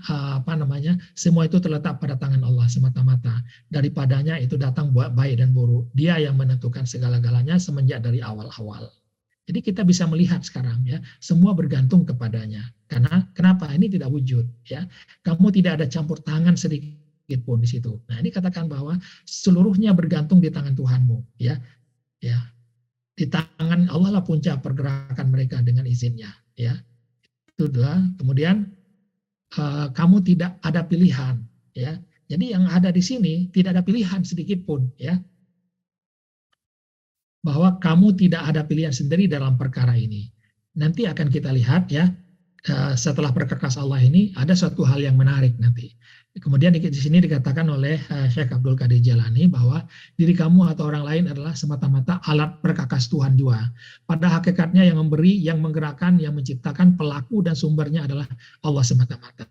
semua itu terletak pada tangan Allah semata-mata. Daripadanya itu datang buat baik dan buruk. Dia yang menentukan segala-galanya semenjak dari awal-awal. Jadi kita bisa melihat sekarang, ya, semua bergantung kepadanya. Karena kenapa? Ini tidak wujud, ya. Kamu tidak ada campur tangan sedikit pun di situ. Nah, ini katakan bahwa seluruhnya bergantung di tangan Tuhanmu, ya. Ya. Di tangan Allah lah puncak pergerakan mereka dengan izinnya, ya. Itu adalah kemudian kamu tidak ada pilihan, ya. Jadi yang ada di sini tidak ada pilihan sedikit pun, ya. Bahwa kamu tidak ada pilihan sendiri dalam perkara ini. Nanti akan kita lihat, ya, setelah perkakas Allah ini ada suatu hal yang menarik nanti. Kemudian di sini dikatakan oleh Syekh Abdul Qadir Jailani bahwa diri kamu atau orang lain adalah semata-mata alat perkakas Tuhan juga. Pada hakikatnya yang memberi, yang menggerakkan, yang menciptakan, pelaku dan sumbernya adalah Allah semata-mata.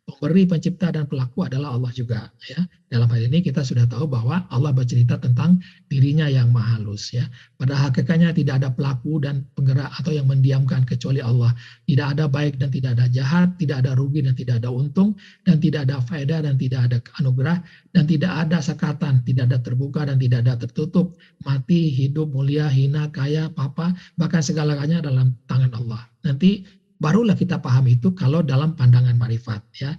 Pemberi, pencipta, dan pelaku adalah Allah juga, ya. Dalam hal ini kita sudah tahu bahwa Allah bercerita tentang dirinya yang maha halus, ya. Pada hakikatnya tidak ada pelaku dan penggerak atau yang mendiamkan kecuali Allah. Tidak ada baik dan tidak ada jahat, tidak ada rugi dan tidak ada untung, dan tidak ada faedah dan tidak ada anugerah, dan tidak ada sekatan, tidak ada terbuka dan tidak ada tertutup, mati, hidup, mulia, hina, kaya, apa, bahkan segalanya dalam tangan Allah. Nanti barulah kita paham itu kalau dalam pandangan ma'rifat, ya.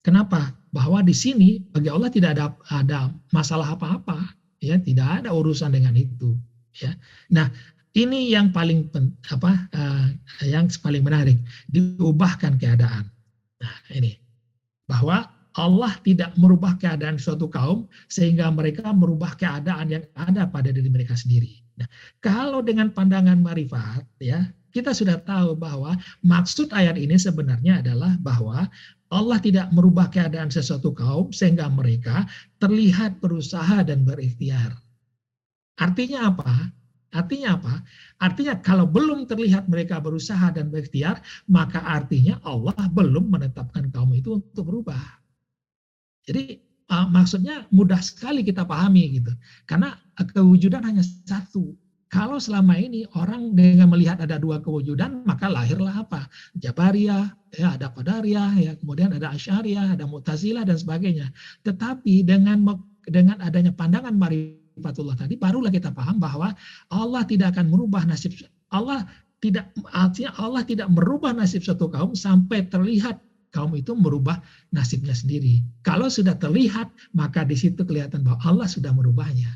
Kenapa? Bahwa di sini bagi Allah tidak ada masalah apa-apa, ya, tidak ada urusan dengan itu, ya. Nah, ini yang paling yang paling menarik, diubahkan keadaan. Nah, ini bahwa Allah tidak merubah keadaan suatu kaum sehingga mereka merubah keadaan yang ada pada diri mereka sendiri. Nah, kalau dengan pandangan ma'rifat, ya, kita sudah tahu bahwa maksud ayat ini sebenarnya adalah bahwa Allah tidak merubah keadaan sesuatu kaum sehingga mereka terlihat berusaha dan berikhtiar. Artinya apa? Artinya apa? Artinya kalau belum terlihat mereka berusaha dan berikhtiar, maka artinya Allah belum menetapkan kaum itu untuk berubah. Jadi maksudnya mudah sekali kita pahami gitu. Karena kewujudan hanya satu. Kalau selama ini orang dengan melihat ada dua kewujudan, maka lahirlah apa? Jabariyah, ya ada Qadariyah, ya kemudian ada Asy'ariyah, ada Mu'tazilah dan sebagainya. Tetapi dengan adanya pandangan Ma'rifatullah tadi, barulah kita paham bahwa Allah tidak akan merubah nasib artinya Allah tidak merubah nasib suatu kaum sampai terlihat kaum itu merubah nasibnya sendiri. Kalau sudah terlihat, maka di situ kelihatan bahwa Allah sudah merubahnya.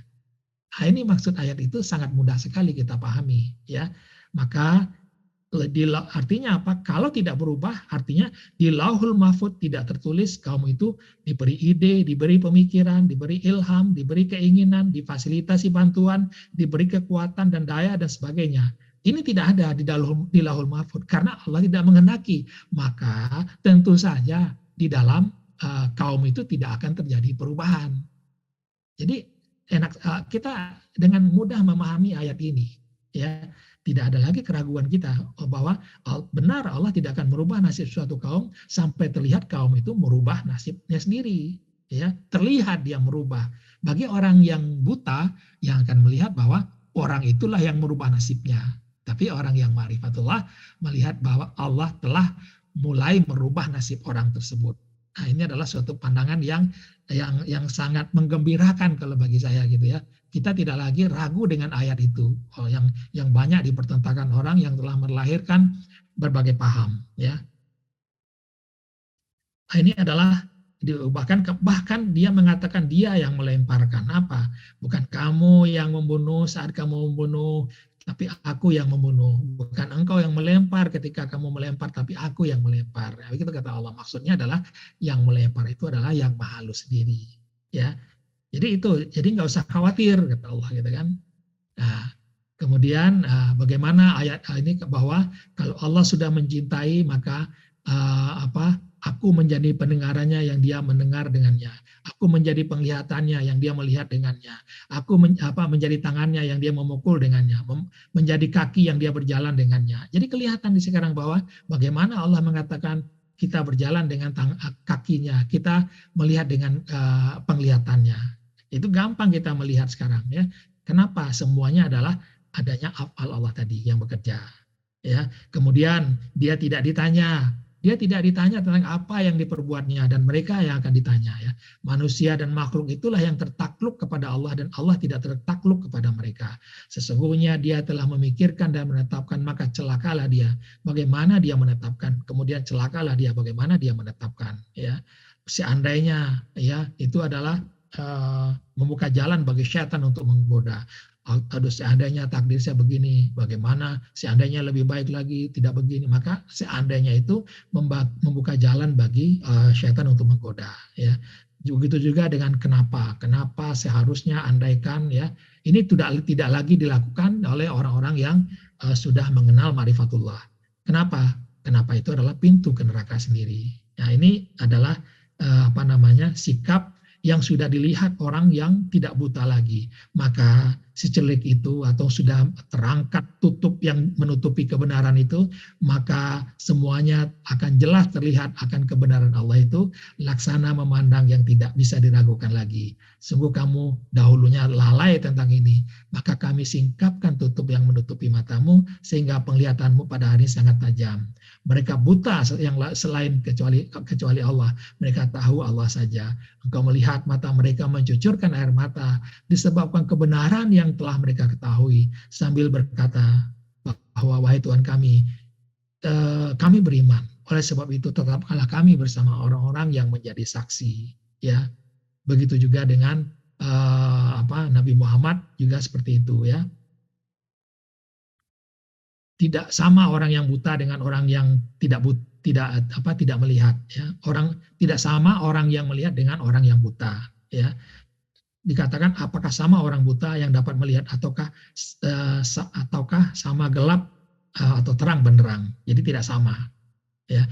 Nah, ini maksud ayat itu sangat mudah sekali kita pahami, ya. Maka artinya apa? Kalau tidak berubah, artinya di Lauhul Mahfuz tidak tertulis kaum itu diberi ide, diberi pemikiran, diberi ilham, diberi keinginan, difasilitasi bantuan, diberi kekuatan dan daya dan sebagainya. Ini tidak ada di Lauhul Mahfuz karena Allah tidak menghendaki. Maka tentu saja di dalam kaum itu tidak akan terjadi perubahan. Jadi kita dengan mudah memahami ayat ini, ya, tidak ada lagi keraguan kita bahwa benar Allah tidak akan merubah nasib suatu kaum sampai terlihat kaum itu merubah nasibnya sendiri, ya, terlihat dia merubah. Bagi orang yang buta yang akan melihat bahwa orang itulah yang merubah nasibnya, tapi orang yang ma'rifatullah melihat bahwa Allah telah mulai merubah nasib orang tersebut. Nah, ini adalah suatu pandangan yang sangat menggembirakan kalau bagi saya gitu ya. Kita tidak lagi ragu dengan ayat itu. Yang banyak dipertentangkan orang yang telah melahirkan berbagai paham, ya. Nah, ini adalah bahkan dia mengatakan dia yang melemparkan apa? Bukan kamu yang membunuh saat kamu membunuh, tapi aku yang membunuh. Bukan engkau yang melempar ketika kamu melempar, tapi aku yang melempar. Nah, begitu kata Allah. Maksudnya adalah yang melempar itu adalah yang Maha Lu sendiri. Ya, jadi nggak usah khawatir kata Allah gitu kan. Nah, kemudian bagaimana ayat ini bahwa kalau Allah sudah mencintai maka aku menjadi pendengarannya yang dia mendengar dengannya. Aku menjadi penglihatannya yang dia melihat dengannya. Aku menjadi tangannya yang dia memukul dengannya. Menjadi kaki yang dia berjalan dengannya. Jadi kelihatan di sekarang bahwa bagaimana Allah mengatakan kita berjalan dengan kakinya. Kita melihat dengan penglihatannya. Itu gampang kita melihat sekarang, ya. Kenapa? Semuanya adalah adanya af'al Allah tadi yang bekerja. Ya. Kemudian dia tidak ditanya tentang apa yang diperbuatnya dan mereka yang akan ditanya, ya. Manusia dan makhluk itulah yang tertakluk kepada Allah dan Allah tidak tertakluk kepada mereka. Sesungguhnya dia telah memikirkan dan menetapkan, maka celakalah dia bagaimana dia menetapkan, kemudian celakalah dia bagaimana dia menetapkan, ya. Seandainya, ya, itu adalah membuka jalan bagi syaitan untuk menggoda. Aduh, seandainya takdir saya begini, bagaimana? Seandainya lebih baik lagi, tidak begini. Maka seandainya itu membuka jalan bagi syaitan untuk menggoda. Ya, begitu juga dengan kenapa seharusnya, andaikan, ya. Ini tidak lagi dilakukan oleh orang-orang yang sudah mengenal ma'rifatullah. Kenapa? Kenapa itu adalah pintu ke neraka sendiri. Nah, ini adalah sikap yang sudah dilihat orang yang tidak buta lagi. Maka secelik itu atau sudah terangkat tutup yang menutupi kebenaran itu, maka semuanya akan jelas terlihat akan kebenaran Allah itu, laksana memandang yang tidak bisa diragukan lagi. Sungguh kamu dahulunya lalai tentang ini, maka kami singkapkan tutup yang menutupi matamu sehingga penglihatanmu pada hari sangat tajam. Mereka buta yang selain kecuali Allah. Mereka tahu Allah saja. Engkau melihat mata mereka mencucurkan air mata disebabkan kebenaran yang telah mereka ketahui, sambil berkata bahwa wahai Tuhan kami beriman. Oleh sebab itu tetaplah kami bersama orang-orang yang menjadi saksi. Ya, begitu juga dengan Nabi Muhammad juga seperti itu, ya. Tidak sama orang yang buta dengan orang yang tidak melihat, ya. Tidak sama orang yang melihat dengan orang yang buta, ya. Dikatakan apakah sama orang buta yang dapat melihat ataukah sama gelap atau terang benderang. Jadi tidak sama. Ya,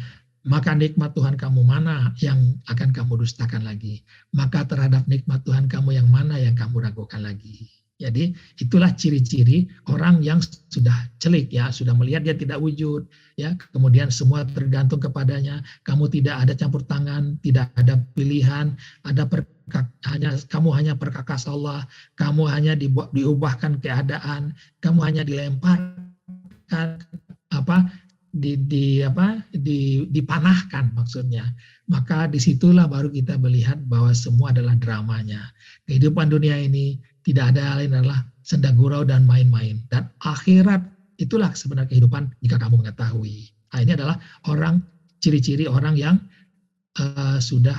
maka nikmat Tuhan kamu mana yang akan kamu dustakan lagi? Maka terhadap nikmat Tuhan kamu yang mana yang kamu ragukan lagi? Jadi itulah ciri-ciri orang yang sudah celik, ya, sudah melihat dia tidak wujud, ya. Kemudian semua tergantung kepadanya. Kamu tidak ada campur tangan, tidak ada pilihan, kamu hanya perkakas Allah, kamu hanya diubahkan keadaan, kamu hanya dilemparkan dipanahkan maksudnya. Maka disitulah baru kita melihat bahwa semua adalah dramanya. Kehidupan dunia ini tidak ada lain adalah senda gurau dan main-main. Dan akhirat itulah sebenarnya kehidupan jika kamu mengetahui. Nah, ini adalah ciri-ciri orang yang sudah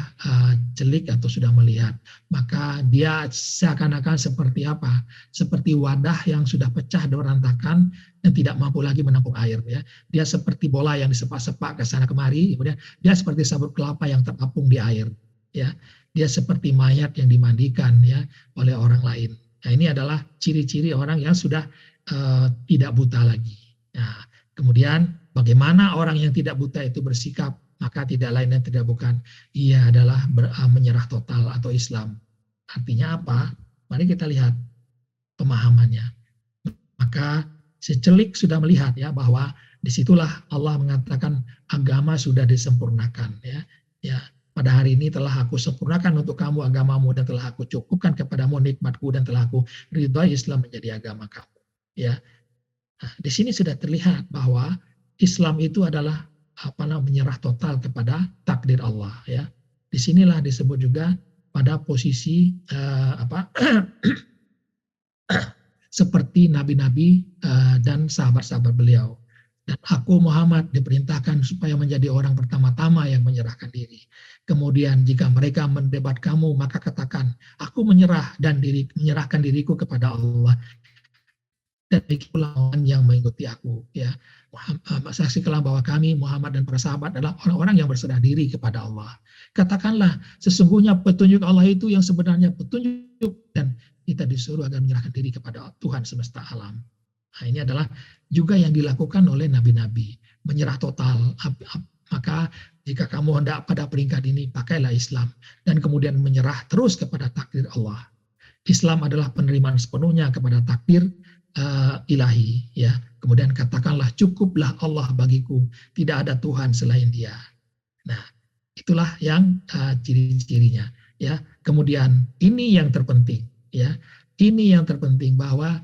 celik atau sudah melihat. Maka dia seakan-akan seperti apa? Seperti wadah yang sudah pecah berantakan dan tidak mampu lagi menampung air. Ya. Dia seperti bola yang disepak-sepak ke sana kemari. Kemudian dia seperti sabut kelapa yang terapung di air. Ya. Dia seperti mayat yang dimandikan, ya, oleh orang lain. Nah, ini adalah ciri-ciri orang yang sudah tidak buta lagi. Nah, kemudian bagaimana orang yang tidak buta itu bersikap? Maka tidak lain dan tidak bukan, ia adalah menyerah total atau Islam. Artinya apa? Mari kita lihat pemahamannya. Maka secelik sudah melihat, ya, bahwa disitulah Allah mengatakan agama sudah disempurnakan, ya. Ya, pada hari ini telah aku sempurnakan untuk kamu agamamu dan telah aku cukupkan kepadamu nikmatku dan telah aku ridhoi Islam menjadi agama kamu. Ya, nah, di sini sudah terlihat bahwa Islam itu adalah menyerah total kepada takdir Allah, ya. Disinilah disebut juga pada posisi seperti nabi-nabi dan sahabat-sahabat beliau. Dan aku Muhammad diperintahkan supaya menjadi orang pertama-tama yang menyerahkan diri. Kemudian jika mereka mendebat kamu, maka katakan, aku menyerahkan diriku kepada Allah. Dan itulah orang yang mengikuti aku, ya. Saksikanlah bahwa kami Muhammad dan para sahabat adalah orang-orang yang berserah diri kepada Allah. Katakanlah sesungguhnya petunjuk Allah itu yang sebenarnya petunjuk dan kita disuruh agar menyerahkan diri kepada Tuhan semesta alam. Nah, ini adalah juga yang dilakukan oleh nabi-nabi, menyerah total. Maka jika kamu hendak pada peringkat ini, pakailah Islam dan kemudian menyerah terus kepada takdir Allah. Islam adalah penerimaan sepenuhnya kepada takdir ilahi, ya. Kemudian katakanlah cukuplah Allah bagiku, tidak ada Tuhan selain Dia. Nah, itulah yang ciri-cirinya, ya. Kemudian ini yang terpenting, ya. Ini yang terpenting bahwa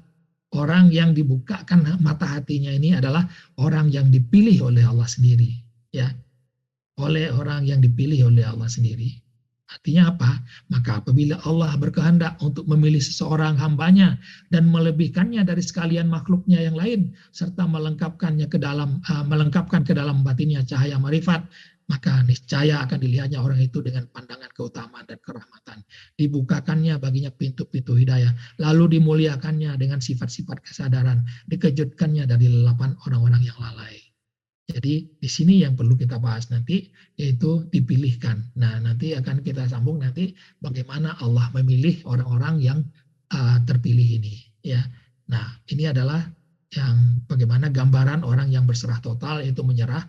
orang yang dibukakan mata hatinya ini adalah orang yang dipilih oleh Allah sendiri, ya. Oleh orang yang dipilih oleh Allah sendiri. Artinya apa? Maka apabila Allah berkehendak untuk memilih seseorang hambanya dan melebihkannya dari sekalian makhluknya yang lain, serta melengkapkan ke dalam batinnya cahaya marifat, maka niscaya akan dilihatnya orang itu dengan pandangan keutamaan dan kerahmatan. Dibukakannya baginya pintu-pintu hidayah, lalu dimuliakannya dengan sifat-sifat kesadaran, dikejutkannya dari lelapan orang-orang yang lalai. Jadi di sini yang perlu kita bahas nanti yaitu dipilihkan. Nah, nanti akan kita sambung nanti bagaimana Allah memilih orang-orang yang terpilih ini, ya. Nah, ini adalah yang bagaimana gambaran orang yang berserah total yaitu menyerah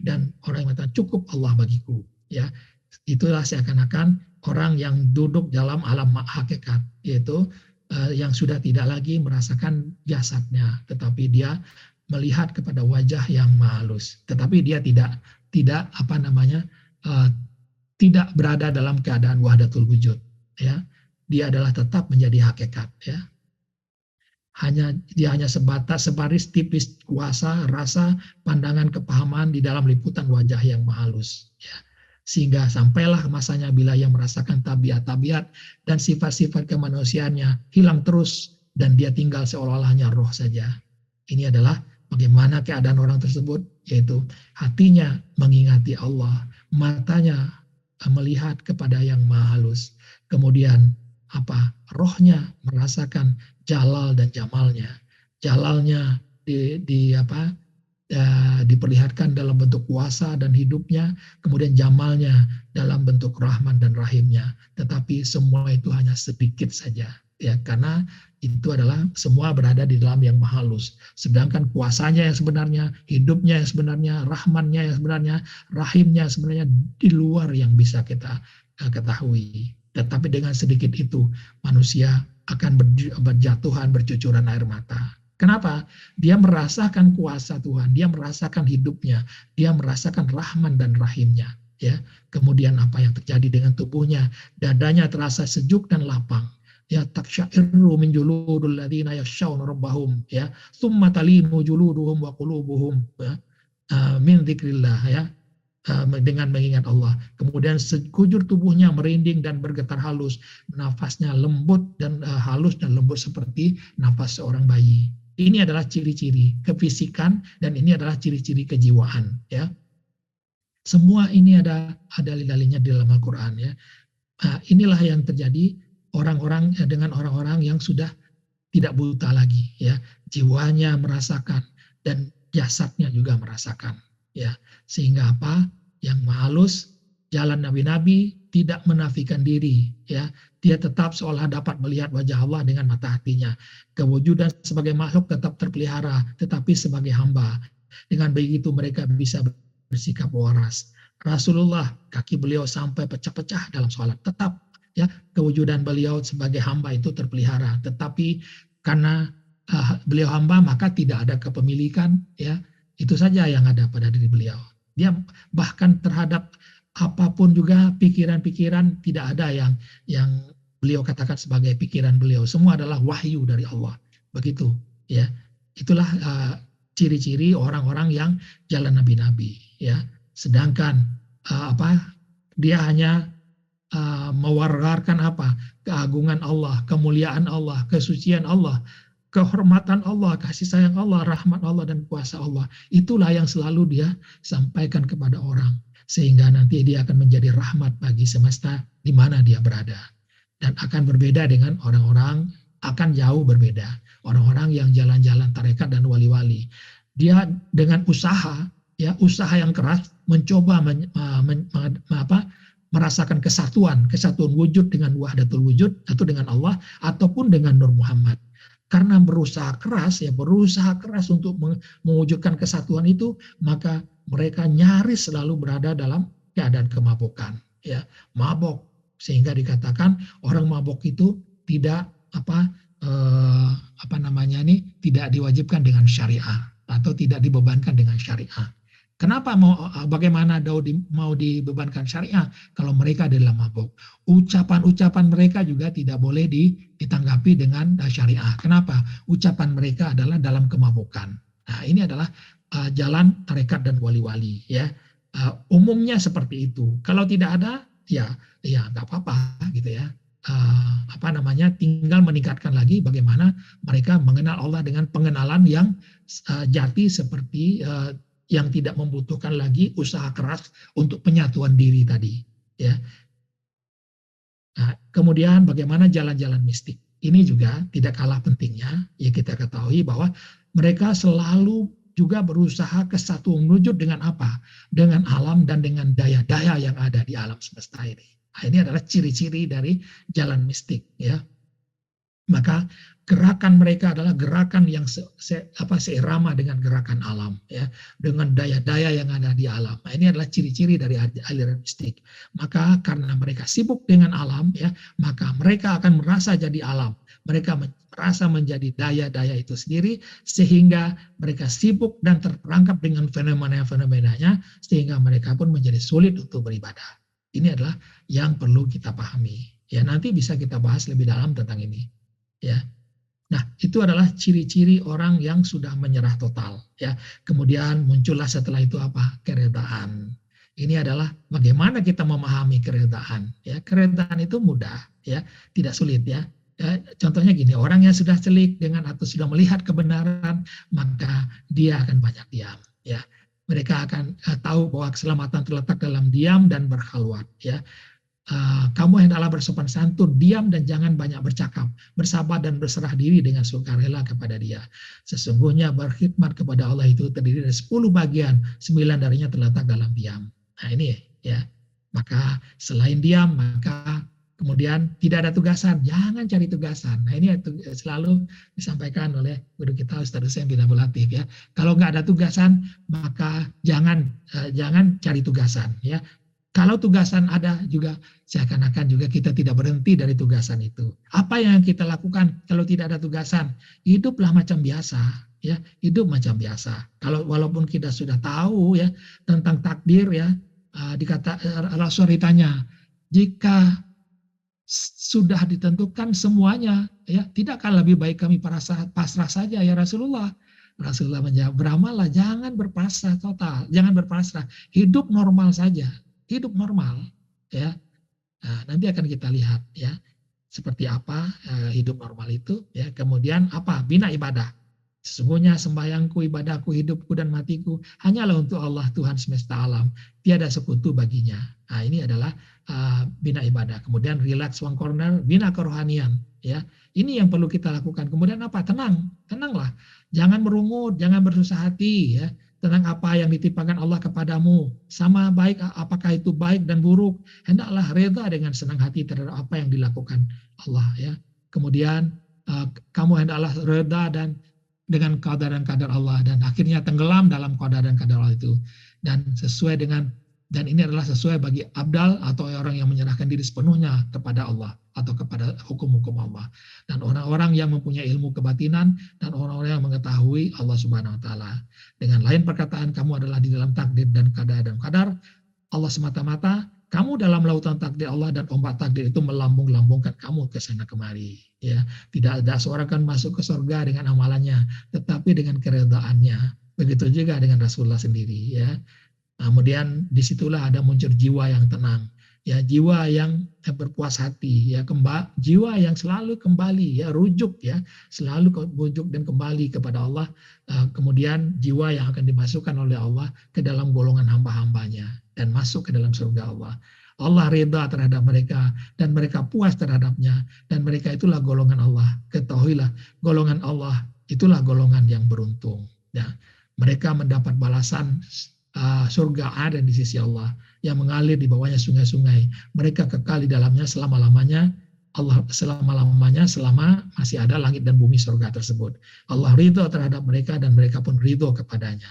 dan orang yang mengatakan cukup Allah bagiku, ya. Itulah seakan-akan orang yang duduk dalam alam hakikat, yaitu yang sudah tidak lagi merasakan jasadnya, tetapi dia melihat kepada wajah yang halus, tetapi dia tidak tidak berada dalam keadaan wahdatul wujud, ya. Dia adalah tetap menjadi hakikat, ya. Dia hanya sebaris tipis kuasa, rasa, pandangan, kepahaman di dalam liputan wajah yang halus, ya. Sehingga sampailah masanya bila ia merasakan tabiat-tabiat dan sifat-sifat kemanusiaannya hilang terus dan dia tinggal seolah-olah hanya roh saja. Ini adalah bagaimana keadaan orang tersebut, yaitu hatinya mengingati Allah, matanya melihat kepada yang maha halus, kemudian rohnya merasakan jalal dan jamalnya. Jalalnya diperlihatkan dalam bentuk kuasa dan hidupnya, kemudian jamalnya dalam bentuk rahman dan rahimnya. Tetapi semua itu hanya sedikit saja ya, karena itu adalah semua berada di dalam yang maha halus. Sedangkan kuasanya yang sebenarnya, hidupnya yang sebenarnya, rahmannya yang sebenarnya, rahimnya sebenarnya di luar yang bisa kita ketahui. Tetapi dengan sedikit itu manusia akan berjatuhan, bercucuran air mata. Kenapa? Dia merasakan kuasa Tuhan, dia merasakan hidupnya, dia merasakan rahman dan rahimnya. Ya, kemudian apa yang terjadi dengan tubuhnya? Dadanya terasa sejuk dan lapang. Ya, taksyairu min juludul ladzina yakhshawna rabbahum, ya, tsumma talinu juluduhum wa qulubuhum, ya, min dzikrillah, ya, dengan mengingat Allah. Kemudian sekujur tubuhnya merinding dan bergetar halus, nafasnya lembut dan halus dan lembut seperti nafas seorang bayi. Ini adalah ciri-ciri kefisikan dan ini adalah ciri-ciri kejiwaan, ya. Semua ini ada dalil-dalilnya di dalam Al-Qur'an, ya. Inilah yang terjadi orang-orang dengan orang-orang yang sudah tidak buta lagi, ya, jiwanya merasakan dan jasadnya juga merasakan, ya, sehingga apa? Yang halus, jalan nabi-nabi tidak menafikan diri, ya, dia tetap seolah dapat melihat wajah Allah dengan mata hatinya. Kewujudan sebagai makhluk tetap terpelihara, tetapi sebagai hamba. Dengan begitu mereka bisa bersikap waras. Rasulullah, kaki beliau sampai pecah-pecah dalam sholat, tetap, ya, kewujudan beliau sebagai hamba itu terpelihara, tetapi karena beliau hamba maka tidak ada kepemilikan, ya, itu saja yang ada pada diri beliau. Dia bahkan terhadap apapun juga pikiran-pikiran tidak ada yang beliau katakan sebagai pikiran beliau, semua adalah wahyu dari Allah, begitu, ya. Itulah ciri-ciri orang-orang yang jalan nabi-nabi, ya. Sedangkan dia hanya mewargarkan apa? Keagungan Allah, kemuliaan Allah, kesucian Allah, kehormatan Allah, kasih sayang Allah, rahmat Allah, dan kuasa Allah. Itulah yang selalu dia sampaikan kepada orang. Sehingga nanti dia akan menjadi rahmat bagi semesta di mana dia berada. Dan akan berbeda dengan orang-orang, akan jauh berbeda. Orang-orang yang jalan-jalan tarekat dan wali-wali. Dia dengan usaha, ya, usaha yang keras, mencoba merasakan kesatuan wujud dengan wahdatul wujud atau dengan Allah ataupun dengan Nur Muhammad. Karena berusaha keras untuk mewujudkan kesatuan itu, maka mereka nyaris selalu berada dalam keadaan kemabukan, ya, mabok, sehingga dikatakan orang mabok itu tidak tidak diwajibkan dengan syariah atau tidak dibebankan dengan syariah. Kenapa bagaimana Daud mau dibebankan syariah kalau mereka adalah mabuk? Ucapan-ucapan mereka juga tidak boleh ditanggapi dengan syariah. Kenapa? Ucapan mereka adalah dalam kemabukan. Nah, ini adalah jalan tarekat dan wali-wali, ya. Umumnya seperti itu. Kalau tidak ada, ya nggak apa-apa, gitu, ya. Tinggal meningkatkan lagi bagaimana mereka mengenal Allah dengan pengenalan yang jati seperti yang tidak membutuhkan lagi usaha keras untuk penyatuan diri tadi, ya. Nah, kemudian bagaimana jalan-jalan mistik? Ini juga tidak kalah pentingnya, ya, kita ketahui bahwa mereka selalu juga berusaha kesatuan wujud dengan apa? Dengan alam dan dengan daya-daya yang ada di alam semesta ini. Nah, ini adalah ciri-ciri dari jalan mistik, ya. Maka gerakan mereka adalah gerakan yang seirama dengan gerakan alam, ya, dengan daya-daya yang ada di alam. Nah, ini adalah ciri-ciri dari aliran mistik. Maka karena mereka sibuk dengan alam, ya, maka mereka akan merasa jadi alam. Mereka merasa menjadi daya-daya itu sendiri, sehingga mereka sibuk dan terperangkap dengan fenomena-fenomenanya, sehingga mereka pun menjadi sulit untuk beribadah. Ini adalah yang perlu kita pahami. Ya, nanti bisa kita bahas lebih dalam tentang ini, ya. Nah, itu adalah ciri-ciri orang yang sudah menyerah total, ya. Kemudian muncullah setelah itu apa? Keredaan. Ini adalah bagaimana kita memahami keredaan, ya. Keredaan itu mudah, ya, tidak sulit, ya. Contohnya gini, orang yang sudah celik dengan atau sudah melihat kebenaran, maka dia akan banyak diam, ya. Mereka akan tahu bahwa keselamatan terletak dalam diam dan berkhalwat, ya. Kamu hendaklah bersopan santun, diam dan jangan banyak bercakap, bersabar dan berserah diri dengan sukarela kepada Dia. Sesungguhnya berkhidmat kepada Allah itu terdiri dari 10 bagian, 9 darinya terletak dalam diam. Nah, ini, ya. Maka selain diam, maka Kemudian tidak ada tugasan, jangan cari tugasan. Nah ini selalu disampaikan oleh guru kita Ustaz Hussein bin Abdul Latif ya. Kalau nggak ada tugasan maka jangan cari tugasan ya. Kalau tugasan ada juga seakan-akan juga kita tidak berhenti dari tugasan itu. Apa yang kita lakukan kalau tidak ada tugasan? Hiduplah macam biasa ya, hidup macam biasa. Kalau walaupun kita sudah tahu ya tentang takdir ya, Rasul ditanya, jika sudah ditentukan semuanya, ya tidakkah lebih baik kami pasrah saja ya Rasulullah? Rasulullah menjawab, beramallah, jangan berpasrah total, jangan berpasrah, hidup normal saja, hidup normal, ya. Nah, nanti akan kita lihat ya seperti apa hidup normal itu, ya. Kemudian apa? Bina ibadah. Sesungguhnya sembahyangku, ibadahku, hidupku dan matiku hanyalah untuk Allah Tuhan semesta alam, tiada sekutu baginya. Nah, ini adalah bina ibadah. Kemudian relax one corner, bina kerohanian. Ya, ini yang perlu kita lakukan. Kemudian apa? Tenang, tenanglah. Jangan merungut, jangan bersusah hati. Ya, tentang apa yang ditimpakan Allah kepadamu. Sama baik, apakah itu baik dan buruk. Hendaklah reda dengan senang hati terhadap apa yang dilakukan Allah. Ya, kemudian kamu hendaklah reda dan dengan qadar dan kadar Allah, dan akhirnya tenggelam dalam qadar dan kadar Allah itu, dan sesuai dengan, dan ini adalah sesuai bagi abdal atau orang yang menyerahkan diri sepenuhnya kepada Allah atau kepada hukum-hukum Allah, dan orang-orang yang mempunyai ilmu kebatinan dan orang-orang yang mengetahui Allah Subhanahu wa taala. Dengan lain perkataan, kamu adalah di dalam takdir dan kadar Allah semata-mata. Kamu dalam lautan takdir Allah, dan ombak takdir itu melambung-lambungkan kamu ke sana kemari. Ya, tidak ada seorang kan masuk ke surga dengan amalannya, tetapi dengan keredaannya. Begitu juga dengan Rasulullah sendiri. Ya, kemudian disitulah ada muncul jiwa yang tenang, ya, jiwa yang berpuas hati, ya, jiwa yang selalu kembali, ya, rujuk, ya, selalu rujuk dan kembali kepada Allah. Kemudian jiwa yang akan dimasukkan oleh Allah ke dalam golongan hamba-hambanya dan masuk ke dalam surga Allah. Allah ridha terhadap mereka dan mereka puas terhadapnya, dan mereka itulah golongan Allah. Ketahuilah, golongan Allah itulah golongan yang beruntung. Ya, mereka mendapat balasan surga ada di sisi Allah yang mengalir di bawahnya sungai-sungai. Mereka kekal di dalamnya selama-lamanya. Allah selama-lamanya, selama masih ada langit dan bumi surga tersebut. Allah ridho terhadap mereka dan mereka pun ridho kepadanya.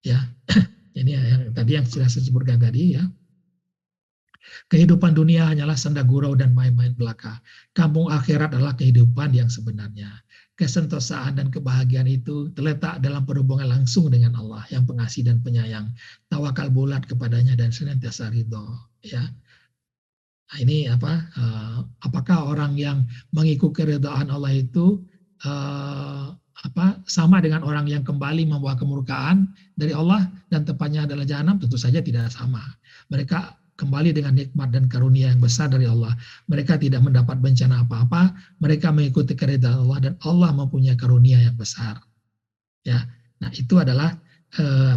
Ya, ini yang tadi yang sudah saya sebutkan tadi ya. Kehidupan dunia hanyalah senda gurau dan main-main belaka. Kampung akhirat adalah kehidupan yang sebenarnya. Kesentosaan dan kebahagiaan itu terletak dalam perhubungan langsung dengan Allah yang pengasih dan penyayang. Tawakal bulat kepadanya dan senantiasa ridho. Ya. Nah, ini apa? Apakah orang yang mengikuti keridhaan Allah itu sama dengan orang yang kembali membawa kemurkaan dari Allah dan tempatnya adalah jahanam? Tentu saja tidak sama. Mereka kembali dengan nikmat dan karunia yang besar dari Allah. Mereka tidak mendapat bencana apa-apa. Mereka mengikuti keridhaan Allah dan Allah mempunyai karunia yang besar. Ya, nah itu adalah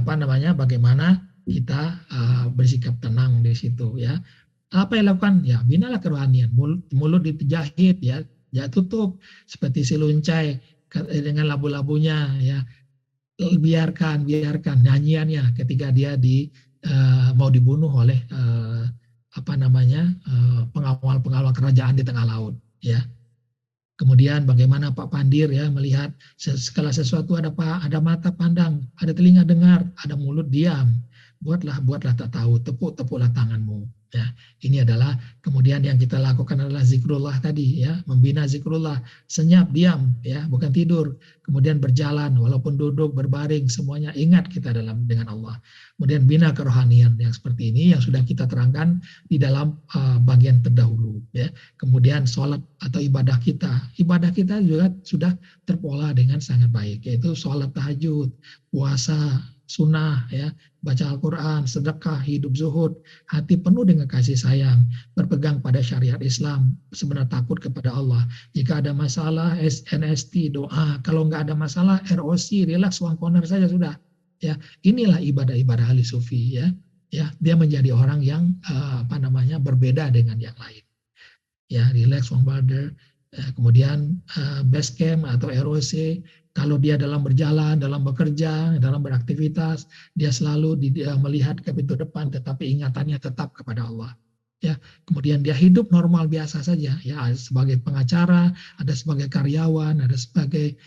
bagaimana kita bersikap tenang di situ. Ya, apa yang dilakukan? Ya, binalah kerohanian. Mulut dijahit, ya tutup seperti si luncai dengan labu-labunya. Ya, biarkan nyanyiannya ketika dia mau dibunuh oleh pengawal kerajaan di tengah laut, ya. Kemudian bagaimana Pak Pandir ya melihat segala sesuatu, ada mata pandang, ada telinga dengar, ada mulut diam. Buatlah tak tahu, tepuklah tanganmu. Ya, ini adalah kemudian yang kita lakukan adalah zikrullah tadi, ya, membina zikrullah, senyap, diam, ya, bukan tidur. Kemudian berjalan, walaupun duduk, berbaring, semuanya ingat kita dengan Allah. Kemudian bina kerohanian yang seperti ini yang sudah kita terangkan di dalam bagian terdahulu, ya. Kemudian sholat atau ibadah kita juga sudah terpola dengan sangat baik, yaitu sholat tahajud, puasa sunnah, ya, baca Al-Quran, sedekah, hidup zuhud, hati penuh dengan kasih sayang, berpegang pada syariat Islam, sebenarnya takut kepada Allah. Jika ada masalah, NST, doa. Kalau nggak ada masalah, ROC, relax, one corner saja sudah. Ya, inilah ibadah-ibadah ahli sufi, ya. Ya, dia menjadi orang yang berbeda dengan yang lain. Ya, relax, one corner. Kemudian base camp atau ROC, kalau dia dalam berjalan, dalam bekerja, dalam beraktivitas, dia selalu melihat ke pintu depan, tetapi ingatannya tetap kepada Allah. ya. Kemudian dia hidup normal biasa saja, ya, sebagai pengacara, ada sebagai karyawan, ada sebagai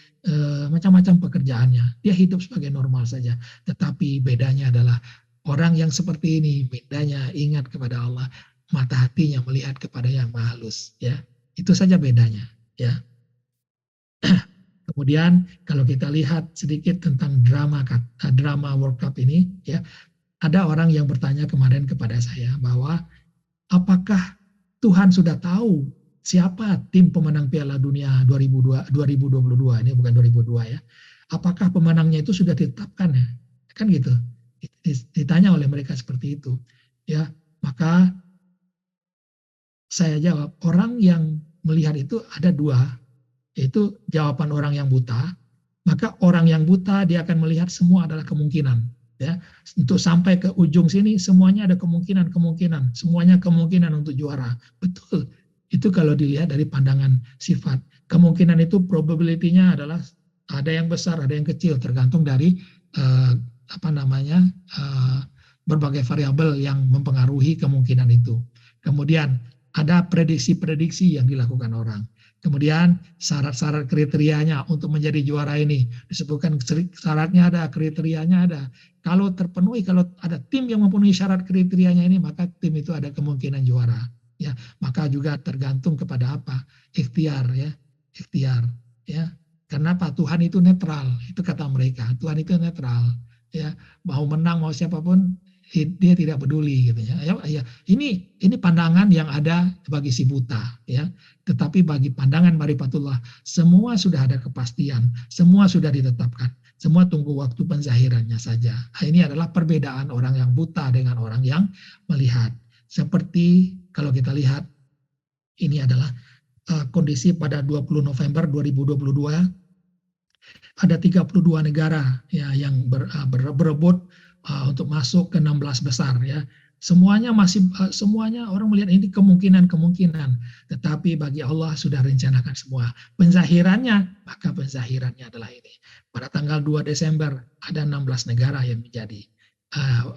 macam-macam pekerjaannya. Dia hidup sebagai normal saja. Tetapi bedanya adalah orang yang seperti ini, bedanya ingat kepada Allah, mata hatinya melihat kepada yang maha halus, ya. Itu saja bedanya, ya. Kemudian kalau kita lihat sedikit tentang drama World Cup ini, ya, ada orang yang bertanya kemarin kepada saya bahwa apakah Tuhan sudah tahu siapa tim pemenang Piala Dunia 2022, ini bukan 2002 ya. Apakah pemenangnya itu sudah ditetapkan ya? Kan gitu. Ditanya oleh mereka seperti itu. Ya, maka saya jawab, orang yang melihat itu ada dua, yaitu jawaban orang yang buta. Maka orang yang buta dia akan melihat semua adalah kemungkinan, ya. Untuk sampai ke ujung sini semuanya ada kemungkinan, semuanya kemungkinan untuk juara. Betul. Itu kalau dilihat dari pandangan sifat. Kemungkinan itu probability-nya adalah ada yang besar, ada yang kecil, tergantung dari berbagai variabel yang mempengaruhi kemungkinan itu. Kemudian ada prediksi-prediksi yang dilakukan orang. Kemudian syarat-syarat kriterianya untuk menjadi juara ini disebutkan, syaratnya ada, kriterianya ada. Kalau terpenuhi, kalau ada tim yang memenuhi syarat kriterianya ini, maka tim itu ada kemungkinan juara. Ya, maka juga tergantung kepada apa? Ikhtiar, ya, ikhtiar, ya. Kenapa? Tuhan itu netral, itu kata mereka. Tuhan itu netral, ya. Mau menang mau siapapun dia tidak peduli, gitu ya. Ya, ini pandangan yang ada bagi si buta, ya. Tetapi bagi pandangan Marifatullah, semua sudah ada kepastian, semua sudah ditetapkan, semua tunggu waktu penzahirannya saja. Nah, ini adalah perbedaan orang yang buta dengan orang yang melihat. Seperti kalau kita lihat, ini adalah kondisi pada 20 November 2022, ada 32 negara ya yang berebut untuk masuk ke 16 besar, ya. Semuanya semuanya orang melihat ini kemungkinan, tetapi bagi Allah sudah rencanakan semua. Penzahirannya, maka penzahirannya adalah ini. Pada tanggal 2 Desember ada 16 negara yang menjadi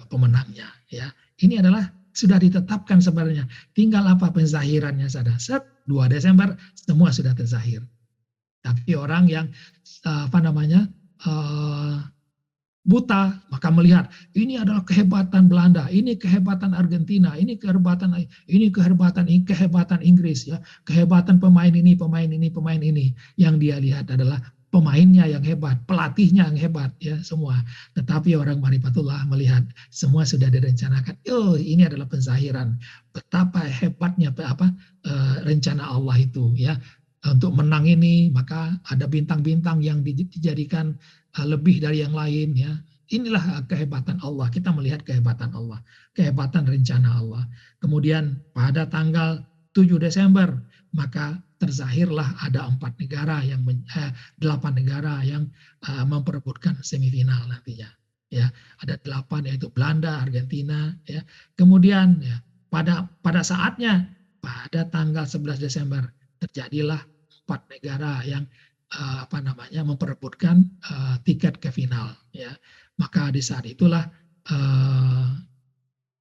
pemenangnya, ya. Ini adalah sudah ditetapkan sebenarnya. Tinggal apa penzahirannya saja. 2 Desember semua sudah terzahir. Tapi orang yang buta, maka melihat ini adalah kehebatan Belanda, ini kehebatan Argentina, ini kehebatan Inggris, ya, kehebatan pemain ini. Yang dia lihat adalah pemainnya yang hebat, pelatihnya yang hebat, ya, semua. Tetapi orang Marifatullah melihat semua sudah direncanakan. Oh, ini adalah penzahiran. Betapa hebatnya rencana Allah itu, ya. Untuk menang ini, maka ada bintang-bintang yang dijadikan lebih dari yang lain, ya. Inilah kehebatan Allah. Kita melihat kehebatan Allah, kehebatan rencana Allah. Kemudian pada tanggal 7 Desember, maka terzahirlah ada 8 negara yang memperebutkan semifinal nantinya. Ya, ada 8, yaitu Belanda, Argentina, ya. Kemudian ya, pada saatnya pada tanggal 11 Desember terjadilah 4 negara yang memperebutkan tiket ke final, ya. Maka di saat itulah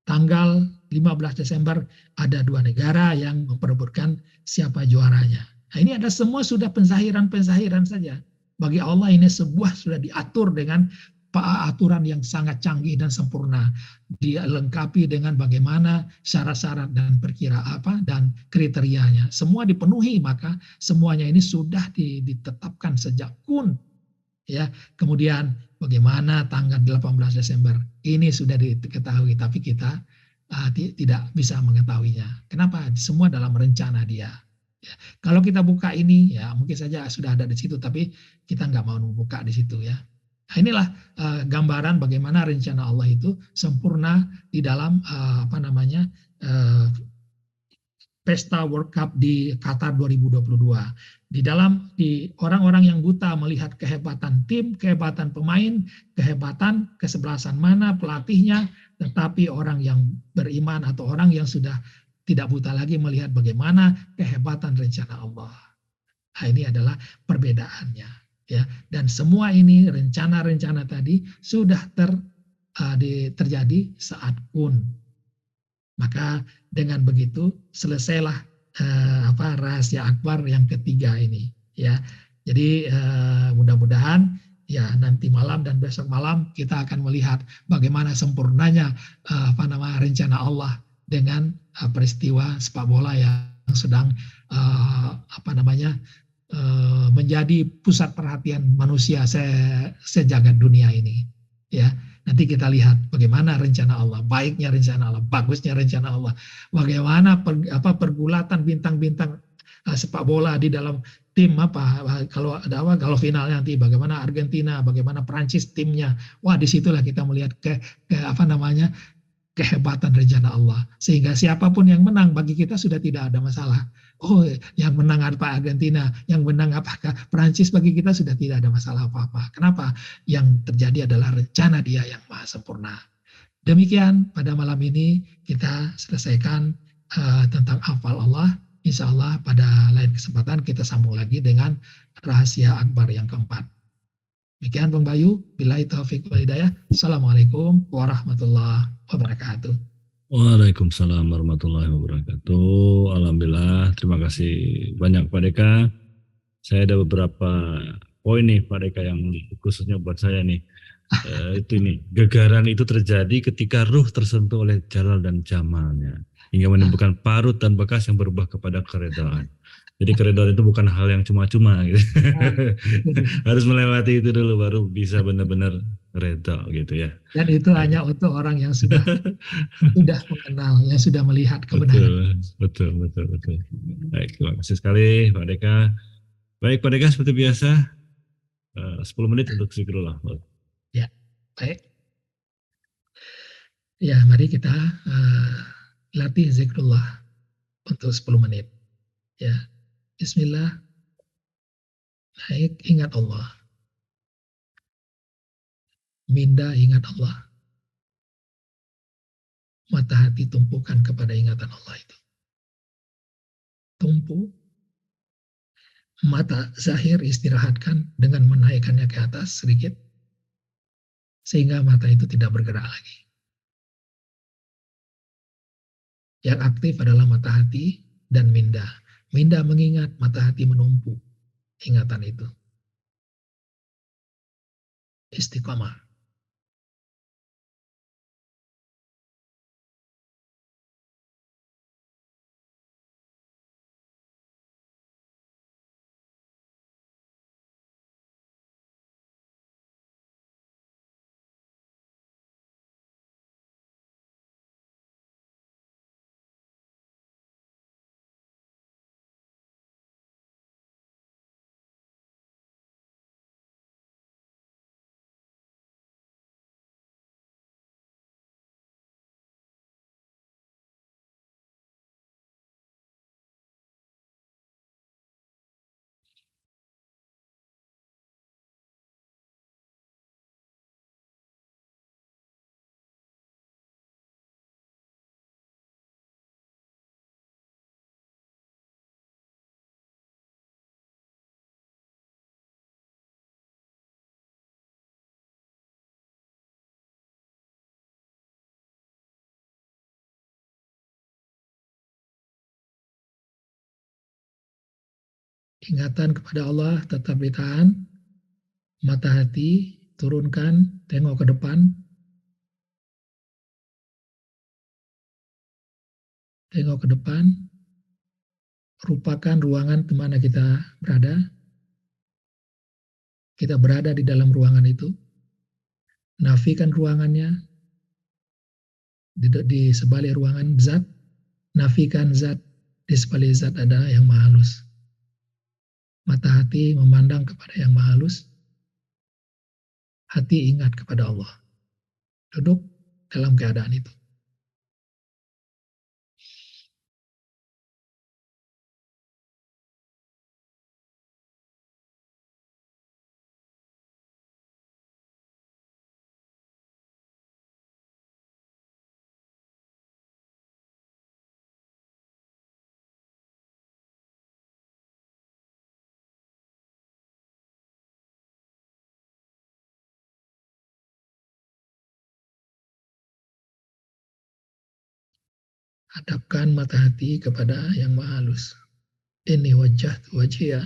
tanggal 15 Desember ada 2 negara yang memperebutkan siapa juaranya. Nah, ini ada semua sudah penzahiran saja. Bagi Allah ini sebuah sudah diatur dengan aturan yang sangat canggih dan sempurna. Dia lengkapi dengan bagaimana syarat-syarat dan dan kriterianya. Semua dipenuhi, maka semuanya ini sudah ditetapkan sejak kun. Ya, kemudian bagaimana tanggal 18 Desember ini sudah diketahui, tapi kita tidak bisa mengetahuinya. Kenapa? Semua dalam rencana dia. Ya, kalau kita buka ini, ya mungkin saja sudah ada di situ, tapi kita nggak mau membuka di situ, ya. Nah, inilah gambaran bagaimana rencana Allah itu sempurna di dalam Pesta World Cup di Qatar 2022. Di orang-orang yang buta melihat kehebatan tim, kehebatan pemain, kehebatan kesebelasan mana pelatihnya, tetapi orang yang beriman atau orang yang sudah tidak buta lagi melihat bagaimana kehebatan rencana Allah. Nah, ini adalah perbedaannya, ya. Dan semua ini rencana-rencana tadi sudah terjadi saat kun. Maka dengan begitu selesailah rahasia akbar yang ketiga ini, ya. Jadi mudah-mudahan ya nanti malam dan besok malam kita akan melihat bagaimana sempurnanya rencana Allah dengan peristiwa sepak bola yang sedang menjadi pusat perhatian manusia sejagat dunia ini, ya. Nanti kita lihat bagaimana rencana Allah, baiknya rencana Allah, bagusnya rencana Allah, bagaimana pergulatan bintang-bintang sepak bola di dalam tim kalau finalnya nanti bagaimana Argentina, bagaimana Prancis timnya. Wah, disitulah kita melihat kehebatan rencana Allah. Sehingga siapapun yang menang bagi kita sudah tidak ada masalah. Oh, yang menang apa Argentina, yang menang apakah Prancis, bagi kita sudah tidak ada masalah apa-apa. Kenapa? Yang terjadi adalah rencana Dia yang maha sempurna. Demikian pada malam ini kita selesaikan tentang hafal Allah. Insya Allah pada lain kesempatan kita sambung lagi dengan rahasia akbar yang keempat. Demikian Bang Bayu, billahi taufiq wal hidayah. Assalamualaikum warahmatullahi wabarakatuh.
Waalaikumsalam warahmatullahi wabarakatuh. Alhamdulillah, terima kasih banyak Pak Deka. Saya ada beberapa poin nih Pak Deka yang khususnya buat saya nih. Itu nih, gegaran itu terjadi ketika ruh tersentuh oleh jalal dan jamalnya, hingga menimbulkan parut dan bekas yang berubah kepada keredaan. Jadi keredaan itu bukan hal yang cuma-cuma gitu. Harus melewati itu dulu baru bisa benar-benar reda gitu ya.
Dan itu hanya untuk orang yang sudah mengenal, yang sudah melihat kebenaran.
Betul. Baik, terima kasih sekali Pak Deka. Baik Pak Deka, seperti biasa 10 menit untuk zikrullah.
Ya, baik. Ya, mari kita latih zikrullah untuk 10 menit. Ya, Bismillah. Naik, ingat Allah. Minda, ingat Allah. Mata hati tumpukan kepada ingatan Allah itu. Tumpu. Mata zahir istirahatkan dengan menaikkannya ke atas sedikit. Sehingga mata itu tidak bergerak lagi. Yang aktif adalah mata hati dan minda. Minda mengingat, mata hati menumpu ingatan itu. Istiqamah. Ingatan kepada Allah tetap ditahan. Mata hati turunkan, tengok ke depan. Tengok ke depan. Rupakan ruangan di mana kita berada. Kita berada di dalam ruangan itu. Nafikan ruangannya. Di sebalik ruangan zat. Nafikan zat. Di sebalik zat ada yang maha halus. Mata hati memandang kepada yang maha halus. Hati ingat kepada Allah. Duduk dalam keadaan itu. Hadapkan mata hati kepada yang maha halus. Inni wajjahtu wajhiya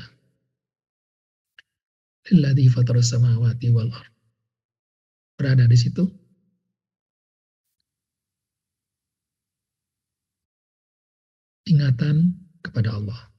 lilladzi fataras samawati wal ardh. Berada di situ, ingatan kepada Allah.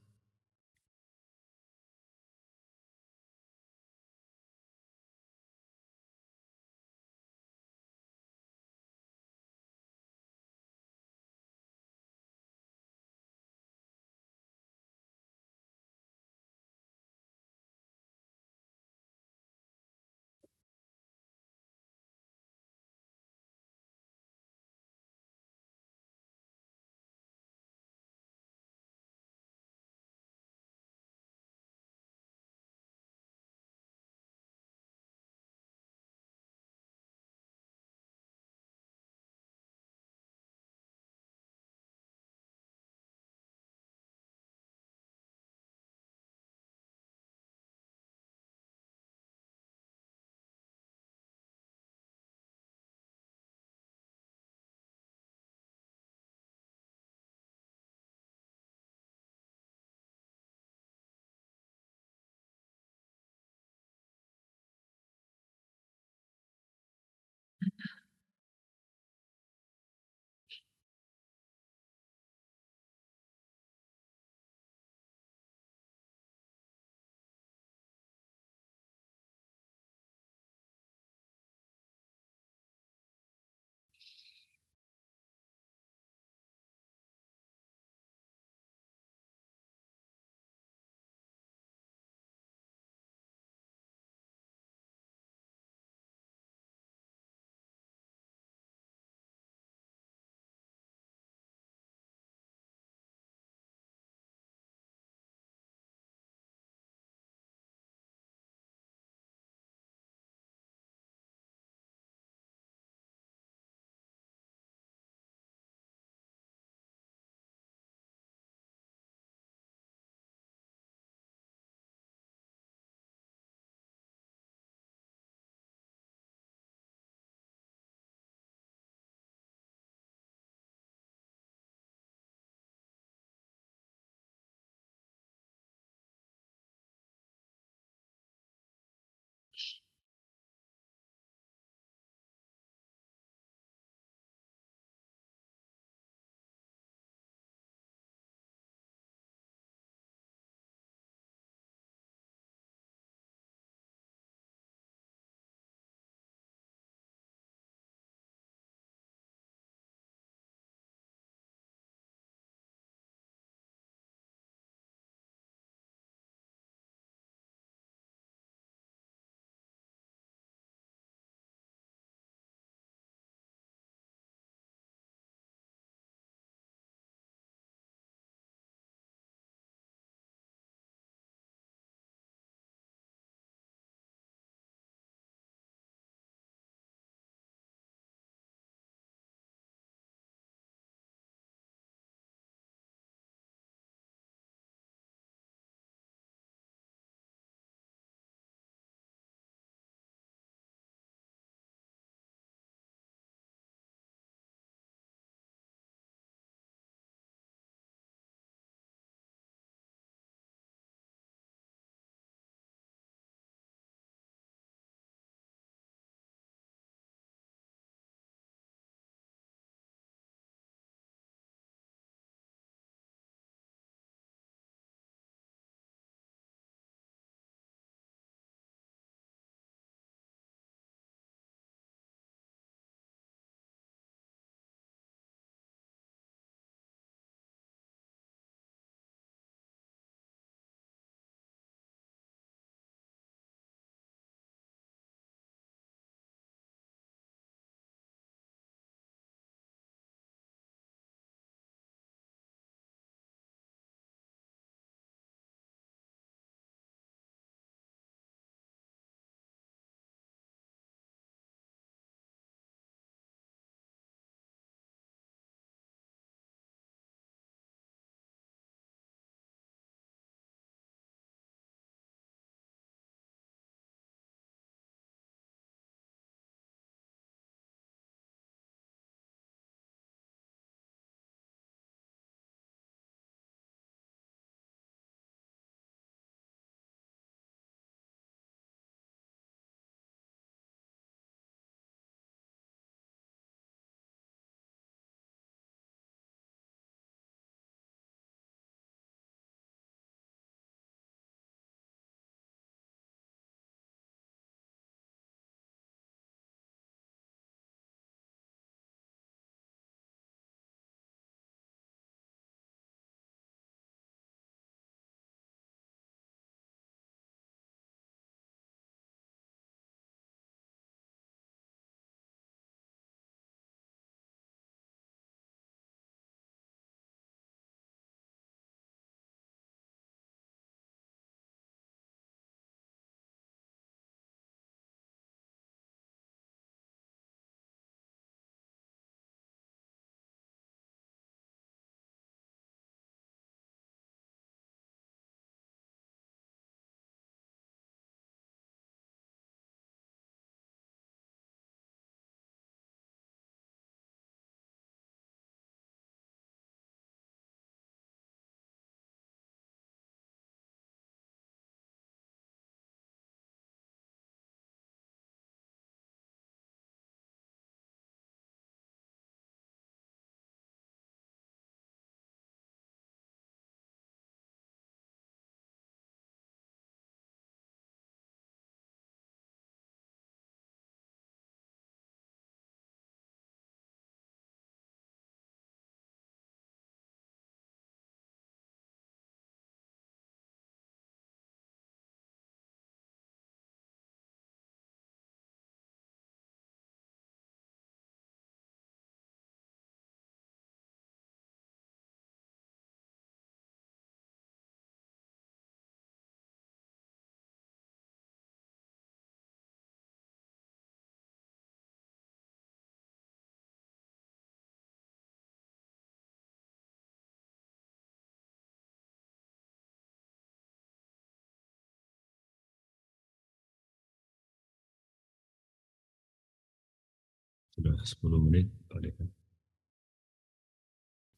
Sudah 10 menit Pak Deka.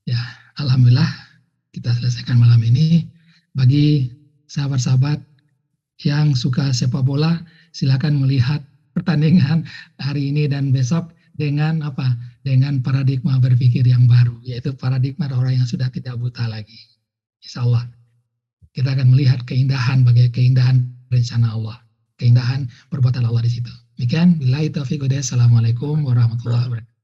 Ya, alhamdulillah kita selesaikan malam ini. Bagi sahabat-sahabat yang suka sepak bola, silakan melihat pertandingan hari ini dan besok dengan apa? Dengan paradigma berpikir yang baru, yaitu paradigma orang yang sudah tidak buta lagi. Insya Allah kita akan melihat keindahan bagi keindahan rencana Allah, keindahan perbuatan Allah di situ. Demikian, billahi taufiq. Assalamualaikum warahmatullahi wabarakatuh.